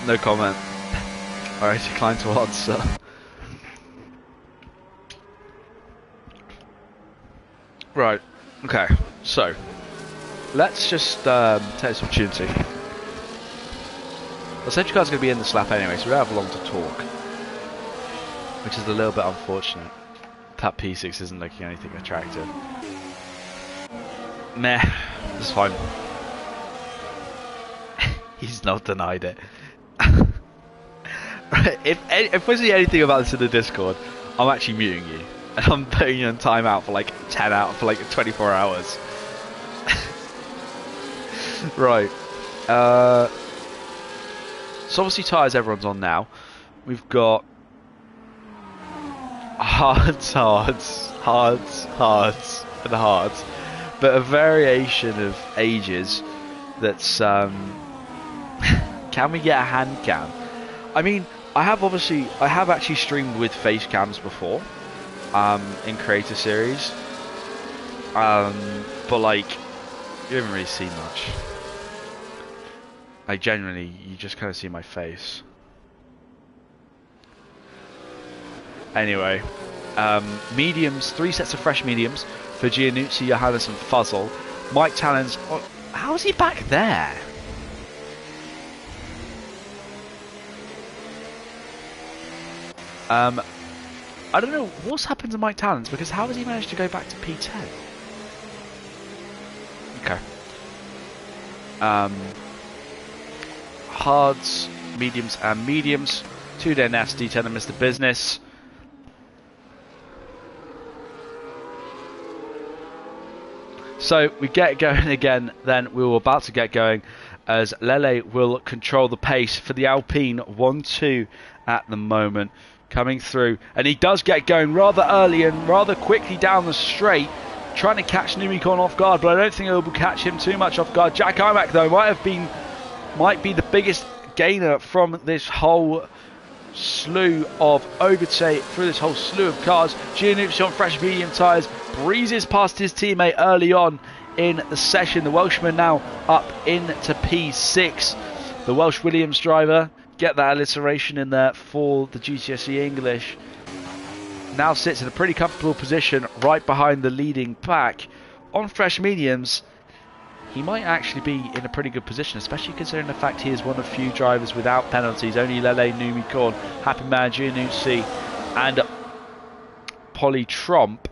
S1: No comment. Alright, decline to answer. Right, okay, so let's just take this opportunity. The safety car's going to be in this lap anyway, so we don't have long to talk, which is a little bit unfortunate. That P6 isn't looking anything attractive. Meh, it's fine. He's not denied it. Right, if we see anything about this in the Discord, I'm actually muting you. And I'm putting you on timeout for like 24 hours. Right. So obviously tyres everyone's on now. We've got hards, and hards. But a variation of ages that's can we get a hand cam? I mean, I have actually streamed with face cams before, in Creator Series, but like, you haven't really seen much. Like, generally, you just kind of see my face. Anyway, mediums, 3 sets of fresh mediums for Giannuzzi, Johannes and Fuzzle. Mike Tallens, oh, how is he back there? I don't know what's happened to Mike Tallens, because how has he managed to go back to P10? Okay. Hards, mediums and mediums. 2 DNFs, D10 and Mr. Business. So we get going again, then we were about to get going as Lele will control the pace for the Alpine 1-2 at the moment. coming through, and he does get going rather early and rather quickly down the straight, trying to catch Numicon off guard, but I don't think it will catch him too much off guard. Jack Imac though might be the biggest gainer from this whole slew of overtake, through this whole slew of cars. Giannucci on fresh medium tyres breezes past his teammate early on in the session. The Welshman now up into P6. The Welsh Williams driver, get that alliteration in there for the GCSE English, now sits in a pretty comfortable position right behind the leading pack. On fresh mediums, he might actually be in a pretty good position, especially considering the fact he is one of few drivers without penalties. Only Lele, Numicon, Happy Man, Giannucci and Polly Trump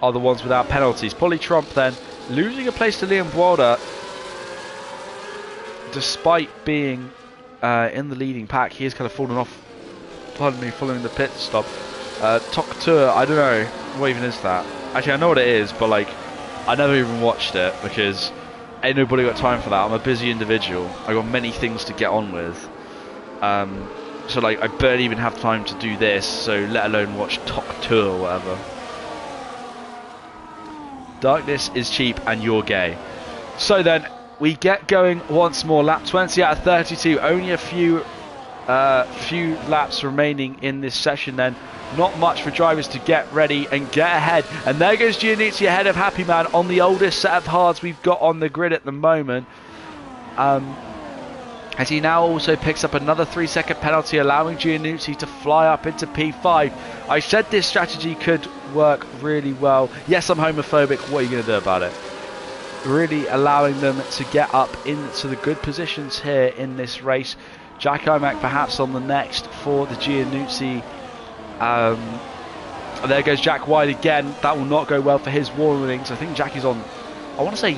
S1: are the ones without penalties. Polly Trump then losing a place to Liam Boada, despite being in the leading pack. He has kind of fallen off, pardon me, following the pit stop. Toktur, I don't know, what even is that? Actually, I know what it is, but like, I never even watched it because ain't nobody got time for that. I'm a busy individual. I got many things to get on with. So like, I barely even have time to do this, so let alone watch Toktur or whatever. Darkness is cheap and you're gay. So then, we get going once more. Lap 20 out of 32. Only a few laps remaining in this session then. Not much for drivers to get ready and get ahead. And there goes Giannucci ahead of Happy Man on the oldest set of hards we've got on the grid at the moment. As he now also picks up another 3-second penalty, allowing Giannucci to fly up into P5. I said this strategy could work really well. Yes, I'm homophobic. What are you going to do about it? Really allowing them to get up into the good positions here in this race. Jack Imac perhaps on the next for the Giannucci. There goes Jack wide again. That will not go well for his warnings. I think Jack is on, I want to say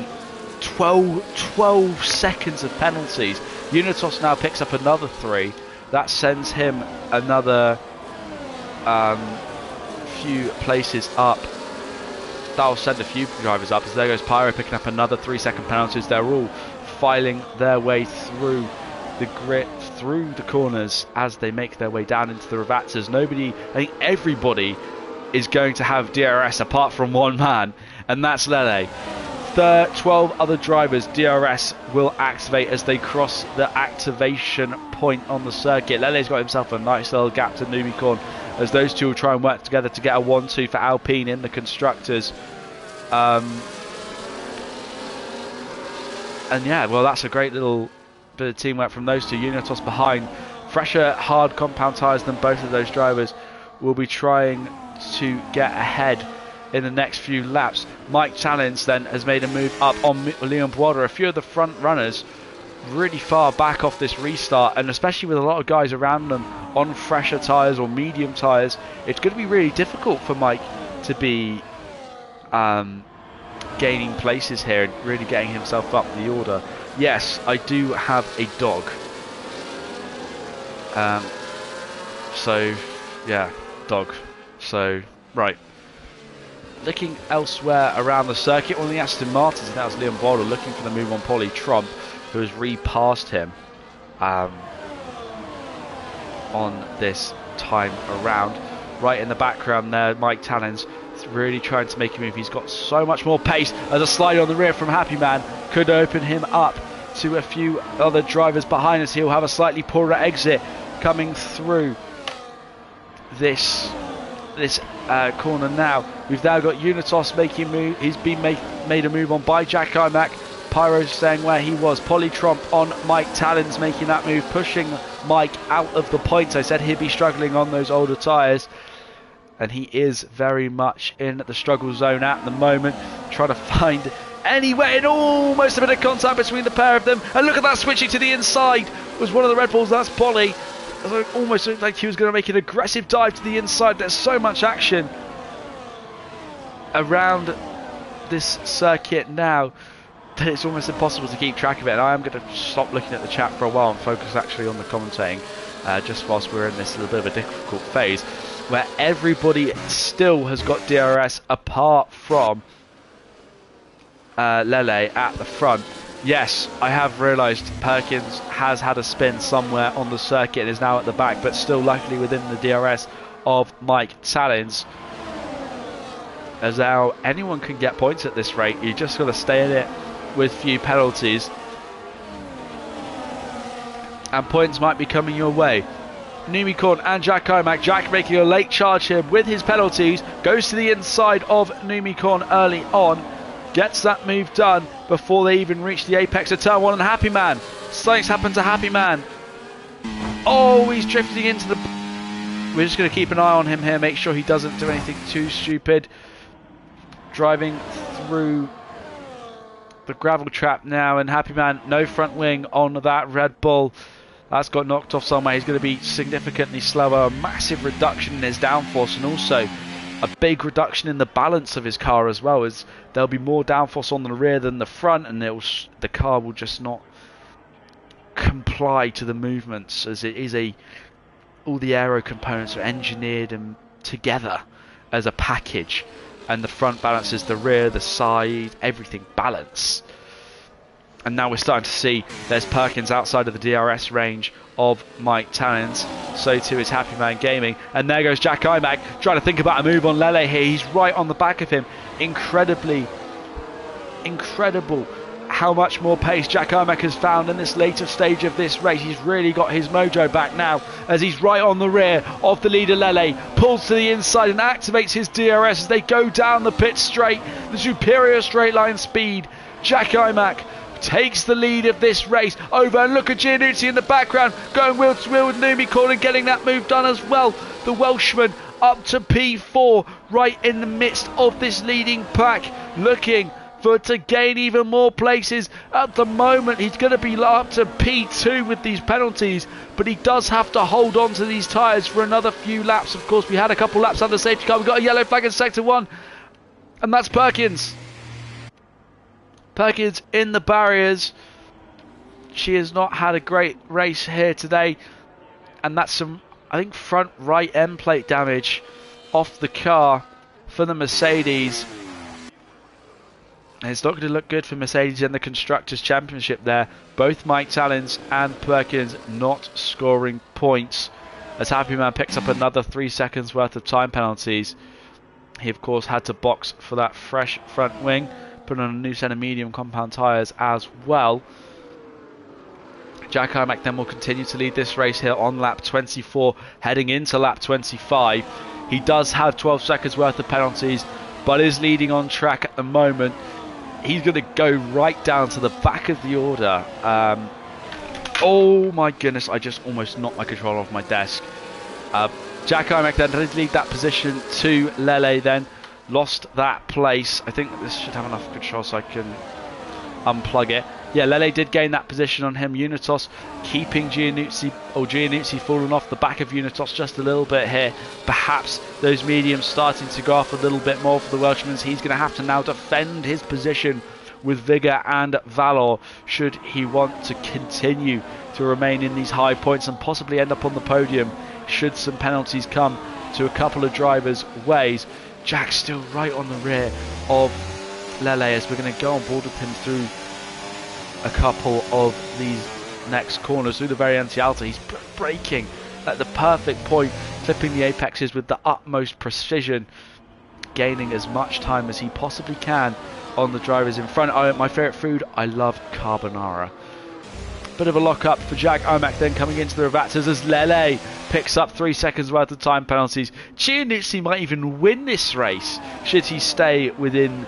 S1: 12 seconds of penalties. Unitos now picks up another 3. That sends him another few places up. That will send a few drivers up, as there goes Pyro picking up another 3-second penalties. They're all filing their way through the grid, through the corners as they make their way down into the Ravazzas. I think everybody is going to have DRS apart from one man, and that's Lele. 12 other drivers DRS will activate as they cross the activation point on the circuit. Lele's got himself a nice little gap to Numicon, as those two will try and work together to get a 1-2 for Alpine in the constructors. And yeah, well, that's a great little bit of teamwork from those two. Unitos behind, fresher hard compound tyres than both of those drivers, will be trying to get ahead in the next few laps. Mike Challenge then has made a move up on Leon Boada. A few of the front runners really far back off this restart, and especially with a lot of guys around them on fresher tyres or medium tyres, it's going to be really difficult for Mike to be gaining places here and really getting himself up the order. Yes, I do have a dog. So, yeah, dog. So, right. Looking elsewhere around the circuit, on the Aston Martins, and that was Liam Boulder looking for the move on Polly Trump, who has repassed him on this time around. Right in the background there, Mike Tannins really trying to make a move. He's got so much more pace, as a slide on the rear from Happy Man could open him up to a few other drivers behind us. He'll have a slightly poorer exit coming through this corner now. We've now got Unitos making a move. He's been made a move on by Jack Imac. Pyro staying where he was. Polly Trump on Mike Tallins making that move, pushing Mike out of the points. I said he'd be struggling on those older tyres, and he is very much in the struggle zone at the moment, trying to find any way, and almost a bit of contact between the pair of them. And look at that, switching to the inside was one of the Red Bulls. That's Polly. It almost looked like he was going to make an aggressive dive to the inside. There's so much action around this circuit now that it's almost impossible to keep track of it. And I am going to stop looking at the chat for a while and focus actually on the commentating, just whilst we're in this little bit of a difficult phase where everybody still has got DRS apart from Lele at the front. Yes, I have realised Perkins has had a spin somewhere on the circuit and is now at the back, but still luckily within the DRS of Mike Tallins. As now anyone can get points at this rate, you just got to stay in it with few penalties. And points might be coming your way. Numicorn and Jack Imac. Jack making a late charge here with his penalties. Goes to the inside of Numicorn early on. Gets that move done before they even reach the apex of turn 1. And Happy Man. Something's happened to Happy Man. Oh, he's drifting into the... We're just going to keep an eye on him here. Make sure he doesn't do anything too stupid. Driving through the gravel trap now. And Happy Man, no front wing on that Red Bull. That's got knocked off somewhere. He's going to be significantly slower. A massive reduction in his downforce, and also a big reduction in the balance of his car as well, as there'll be more downforce on the rear than the front, and the car will just not comply to the movements, as it is all the aero components are engineered and together as a package, and the front balances the rear, the side, everything balance. And now we're starting to see there's Perkins outside of the DRS range of Mike Tallins. So too is Happy Man Gaming. And there goes Jack Imac trying to think about a move on Lele here. He's right on the back of him. Incredibly, incredible how much more pace Jack Imac has found in this later stage of this race. He's really got his mojo back now, as he's right on the rear of the leader Lele. Pulls to the inside and activates his DRS as they go down the pit straight. The superior straight line speed. Jack Imac takes the lead of this race over, and look at Giannuzzi in the background going wheel to wheel with Numicorn and getting that move done as well. The Welshman up to P4 right in the midst of this leading pack, looking to gain even more places. At the moment he's going to be up to P2 with these penalties, but he does have to hold on to these tyres for another few laps. Of course, we had a couple laps under safety car. We've got a yellow flag in sector 1, and that's Perkins. Perkins in the barriers. She has not had a great race here today, and that's some, I think, front right end plate damage off the car for the Mercedes. And it's not going to look good for Mercedes in the Constructors' Championship there. Both Mike Tallins and Perkins not scoring points, as Happy Man picks up another 3 seconds worth of time penalties. He of course had to box for that fresh front wing, put on a new set of medium compound tyres as well. Jack Imac then will continue to lead this race here on lap 24, heading into lap 25. He does have 12 seconds worth of penalties, but is leading on track at the moment. He's going to go right down to the back of the order. Oh my goodness, I just almost knocked my controller off my desk. Jack Imac then did lead that position to Lele, then lost that place. I think this should have enough control so I can unplug it. Yeah, Lele did gain that position on him. Unitos keeping Giannuzzi falling off the back of Unitos just a little bit here. Perhaps those mediums starting to go off a little bit more for the Welshman. He's going to have to now defend his position with vigour and valour should he want to continue to remain in these high points and possibly end up on the podium should some penalties come to a couple of drivers' ways. Jack's still right on the rear of Lele, as we're going to go on board with him through a couple of these next corners through the very anti-alta. He's braking at the perfect point, clipping the apexes with the utmost precision, gaining as much time as he possibly can on the drivers in front. Oh, my favourite food, I love carbonara. Bit of a lock-up for Jack Imac then coming into the Ravatas as Lele picks up 3 seconds worth of time penalties. Giannuzzi might even win this race should he stay within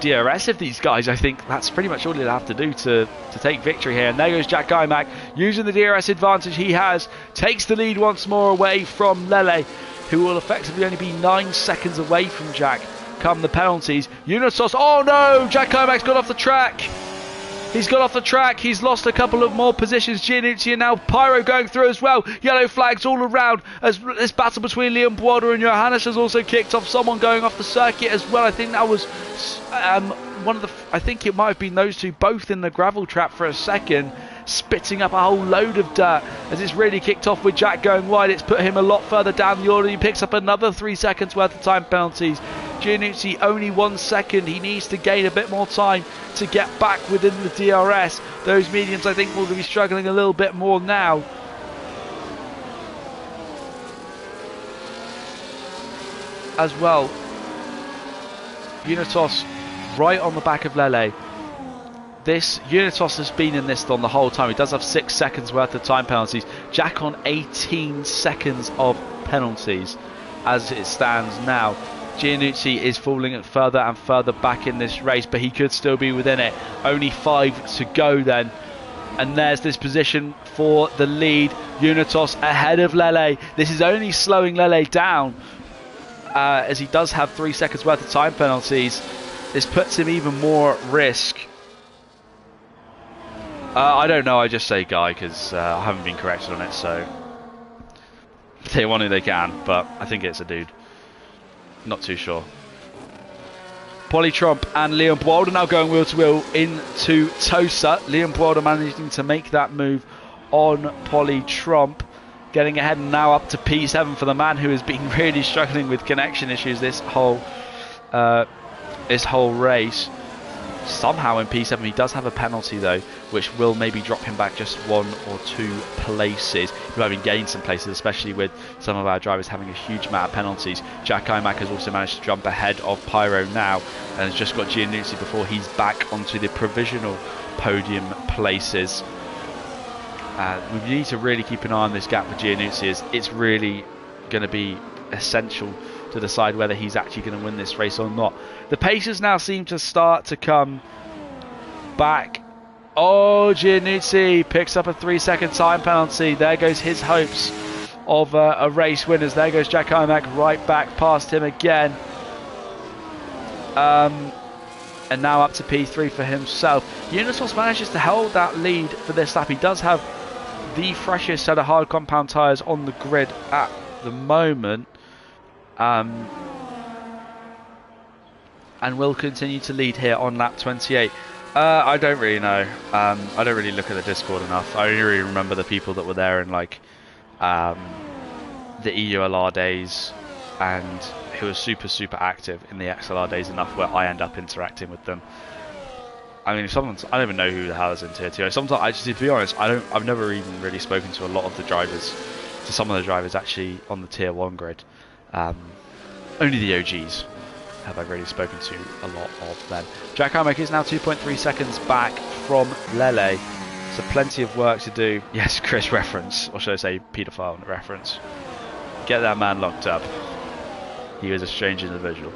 S1: DRS of these guys. I think that's pretty much all he'll have to do to take victory here. And there goes Jack Imac using the DRS advantage he has, takes the lead once more away from Lele, who will effectively only be 9 seconds away from Jack come the penalties. Unitos, oh no, Jack Imac's got off the track. He's got off the track. He's lost a couple of more positions. Giannuzzi and now Pyro going through as well. Yellow flags all around as this battle between Liam Boada and Johannes has also kicked off. Someone going off the circuit as well. I think that was one of the... I think it might have been those two both in the gravel trap for a second, spitting up a whole load of dirt as it's really kicked off with Jack going wide. It's put him a lot further down the order. He picks up another 3 seconds worth of time penalties. Giannuzzi only 1 second. He needs to gain a bit more time to get back within the DRS. Those mediums I think will be struggling a little bit more now. as well. Unitos right on the back of Lele. This Unitos has been in this on the whole time. He does have 6 seconds worth of time penalties. Jack on 18 seconds of penalties as it stands now. Giannuzzi is falling further and further back in this race, but he could still be within it. Only 5 to go then. And there's this position for the lead. Unitos ahead of Lele. This is only slowing Lele down as he does have 3 seconds worth of time penalties. This puts him even more at risk. I don't know, I just say Guy because I haven't been corrected on it, so they want it they can, but I think it's a dude. Not too sure. Polytrump and Leon Boilder now going wheel to wheel into Tosa. Leon Boilder managing to make that move on Polytrump. Getting ahead and now up to P7 for the man who has been really struggling with connection issues this whole race. Somehow in P7 he does have a penalty though, which will maybe drop him back just 1 or 2 places. He might have gained some places, especially with some of our drivers having a huge amount of penalties. Jack Imac has also managed to jump ahead of Pyro now and has just got Giannuzzi before he's back onto the provisional podium places. We need to really keep an eye on this gap for Giannuzzi, as it's really going to be essential to decide whether he's actually going to win this race or not. The paces now seem to start to come back. Oh, Giannuzzi picks up a 3-second time penalty. There goes his hopes of a race winners. There goes Jack Imac right back past him again. And now up to P3 for himself. Unitos manages to hold that lead for this lap. He does have the freshest set of hard compound tyres on the grid at the moment. And will continue to lead here on lap 28. I don't really know. I don't really look at the Discord enough. I only really remember the people that were there in like the EULR days and who were super active in the XLR days enough where I end up interacting with them. I mean, sometimes I don't even know who the hell is in tier 2. Sometimes, to be honest, I've never even really spoken to a lot of the drivers, to some of the drivers actually on the tier 1 grid. Only the OGs have I really spoken to a lot of them. Jack Imac is now 2.3 seconds back from Lele, so plenty of work to do. Yes, Chris reference, or should I say paedophile reference. Get that man locked up. He was a strange individual.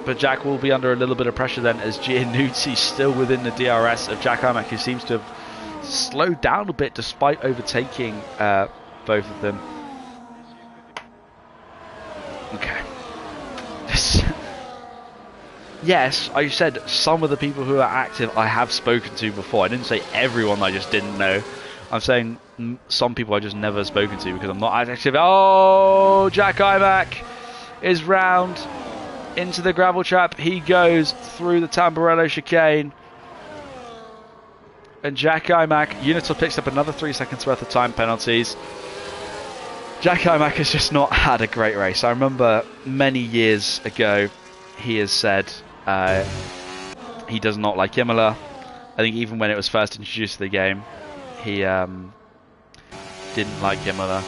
S1: But Jack will be under a little bit of pressure then, as Giannuzzi still within the DRS of Jack Imac, who seems to have slowed down a bit despite overtaking both of them. Okay. Yes, I said some of the people who are active I have spoken to before. I didn't say everyone I just didn't know. I'm saying some people I just never spoken to because I'm not as active. Oh, Jack Imac is round into the gravel trap. He goes through the Tamburello chicane. And Jack Imac, Unitor picks up another 3 seconds worth of time penalties. Jack Imac has just not had a great race. I remember many years ago he has said he does not like Imola. I think even when it was first introduced to the game, he didn't like Imola.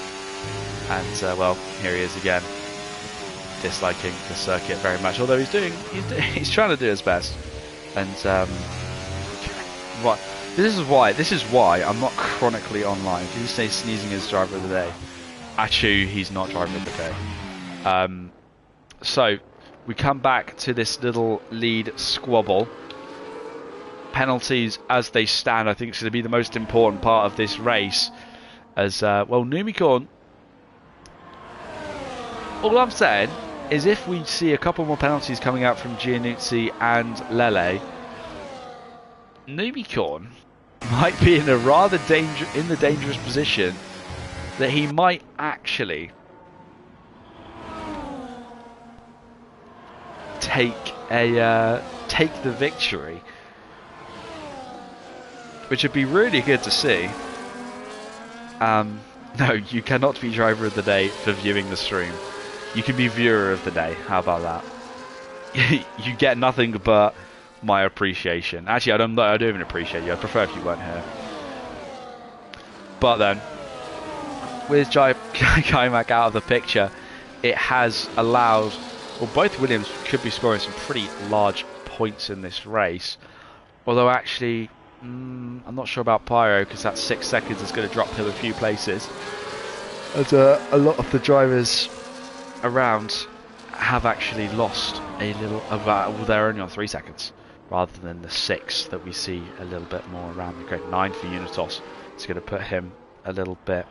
S1: And well, here he is again, disliking the circuit very much. Although he's trying to do his best. And what? This is why I'm not chronically online. If you say Sneezing is driver of the day, Achu, he's not driver of the day. So we come back to this little lead squabble. Penalties as they stand, I think, is going to be the most important part of this race. As well, Numicorn. All I'm saying is, if we see a couple more penalties coming out from Giannuzzi and Lele, Numicorn might be in a rather dangerous position that he might actually take the victory, which would be really good to see. No, you cannot be driver of the day for viewing the stream. You can be viewer of the day. How about that? You get nothing but my appreciation. Actually, I don't even appreciate you. I prefer if you weren't here. But then, with Jack Imac out of the picture, it has allowed, well, both Williams could be scoring some pretty large points in this race. Although actually, I'm not sure about Pyro, because that 6 seconds is going to drop him a few places. As a lot of the drivers around have actually lost a little, well, they're only on 3 seconds, rather than the 6 that we see a little bit more around the grid. 9 for Unitos. It's going to put him a little bit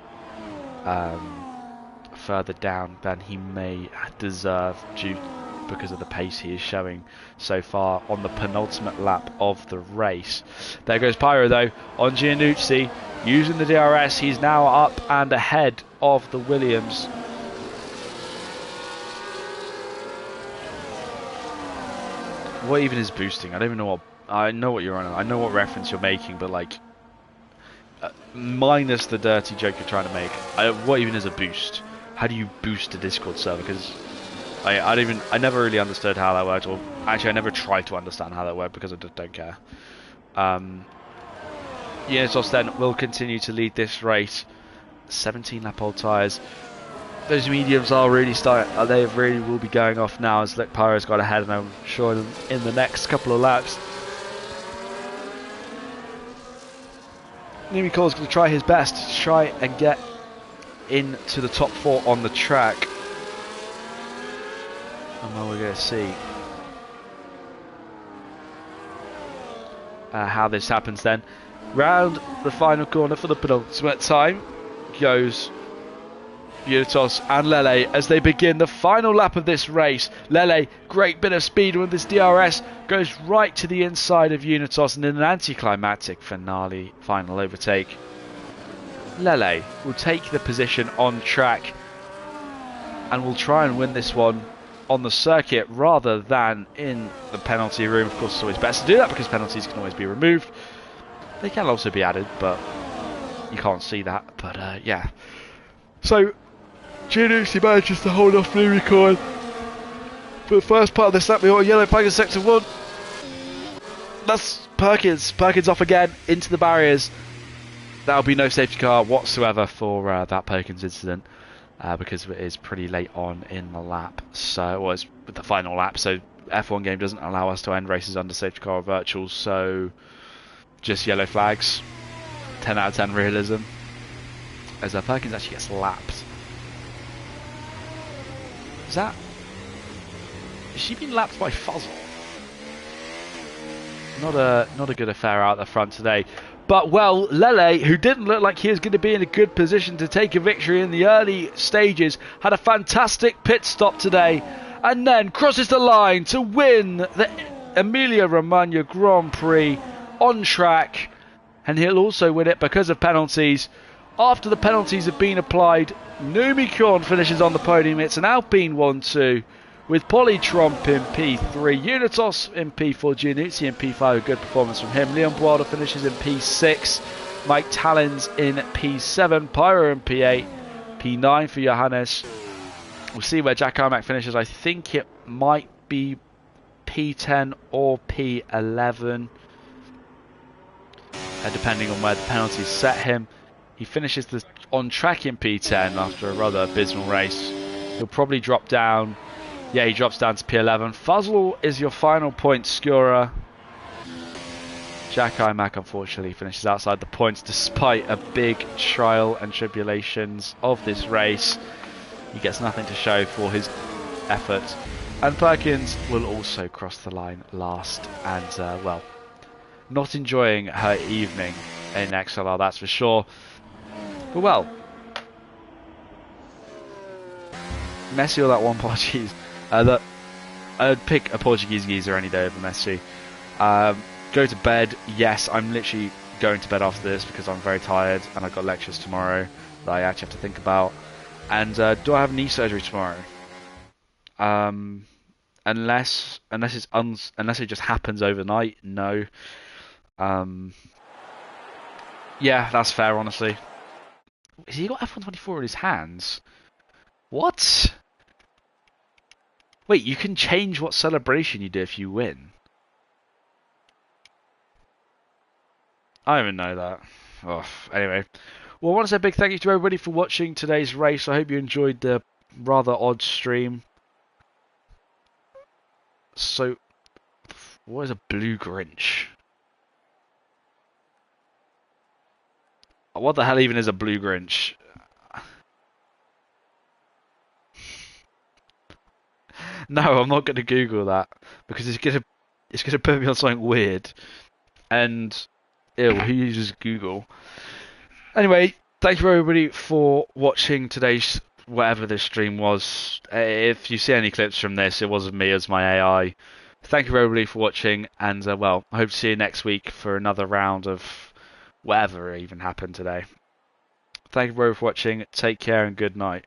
S1: further down than he may deserve because of the pace he is showing so far on the penultimate lap of the race. There goes Pyro though on Giannuzzi using the DRS. He's now up and ahead of the Williams. What even is boosting? I don't even know what. I know what you're on. I know what reference you're making, but like minus the dirty joke you're trying to make. What even is a boost? How do you boost a Discord server? Because I never really understood how that worked, or actually I never tried to understand how that worked because I just don't care. Unitos then will continue to lead this race. 17 lap old tyres. Those mediums are really starting. They really will be going off now as Pyro's got ahead, and I'm sure in the next couple of laps Nimico's going to try his best to try and get into the top 4 on the track. And well, we're going to see how this happens then. Round the final corner for the penultimate time goes Unitos and Lele as they begin the final lap of this race. Lele, great bit of speed with this DRS, goes right to the inside of Unitos, and in an anticlimactic final overtake, Lele will take the position on track and will try and win this one on the circuit rather than in the penalty room. Of course, it's always best to do that because penalties can always be removed. They can also be added, but you can't see that. But yeah. So Giannuzzi manages to hold off Nimico for the first part of this lap. We got a yellow flag in sector 1. That's Perkins. Perkins off again into the barriers. That'll be no safety car whatsoever for that Perkins incident because it is pretty late on in the lap. So, well, it's the final lap. So F1 game doesn't allow us to end races under safety car or virtual. So just yellow flags. 10 out of 10 realism. As Perkins actually gets lapped. Has she been lapped by Fuzzle? Not a good affair out the front today. But, well, Lele, who didn't look like he was going to be in a good position to take a victory in the early stages, had a fantastic pit stop today, and then crosses the line to win the Emilia-Romagna Grand Prix on track, and he'll also win it because of penalties. After the penalties have been applied, Numicon finishes on the podium. It's an Alpine 1-2 with Polytromp in P3, Unitos in P4, Giannuzzi in P5, a good performance from him. Leon Boada finishes in P6, Mike Tallins in P7, Pyro in P8, P9 for Johannes. We'll see where Jack Carmack finishes. I think it might be P10 or P11, depending on where the penalties set him. He finishes on track in P10 after a rather abysmal race. He'll probably drop down. Yeah, he drops down to P11. Fuzzle is your final point scorer. Jack Imac unfortunately finishes outside the points despite a big trial and tribulations of this race. He gets nothing to show for his effort. And Perkins will also cross the line last and, well, not enjoying her evening in XLR, that's for sure. But, well, Messi or that one Portuguese. I'd pick a Portuguese geezer any day over Messi. Go to bed. Yes, I'm literally going to bed after this because I'm very tired and I've got lectures tomorrow that I actually have to think about. And do I have knee surgery tomorrow? Unless it just happens overnight, no. Yeah, that's fair, honestly. Has he got F124 in his hands? What? Wait, you can change what celebration you do if you win. I don't even know that. Oh, anyway. Well, I want to say a big thank you to everybody for watching today's race. I hope you enjoyed the rather odd stream. So, what is a blue Grinch? What the hell even is a blue Grinch? No, I'm not going to Google that because it's gonna put me on something weird. And ew, who uses Google? Anyway, thank you everybody for watching today's whatever this stream was. If you see any clips from this, it wasn't me, it was my AI. Thank you everybody for watching, and well, I hope to see you next week for another round of whatever even happened today. Thank you everybody for watching. Take care and good night.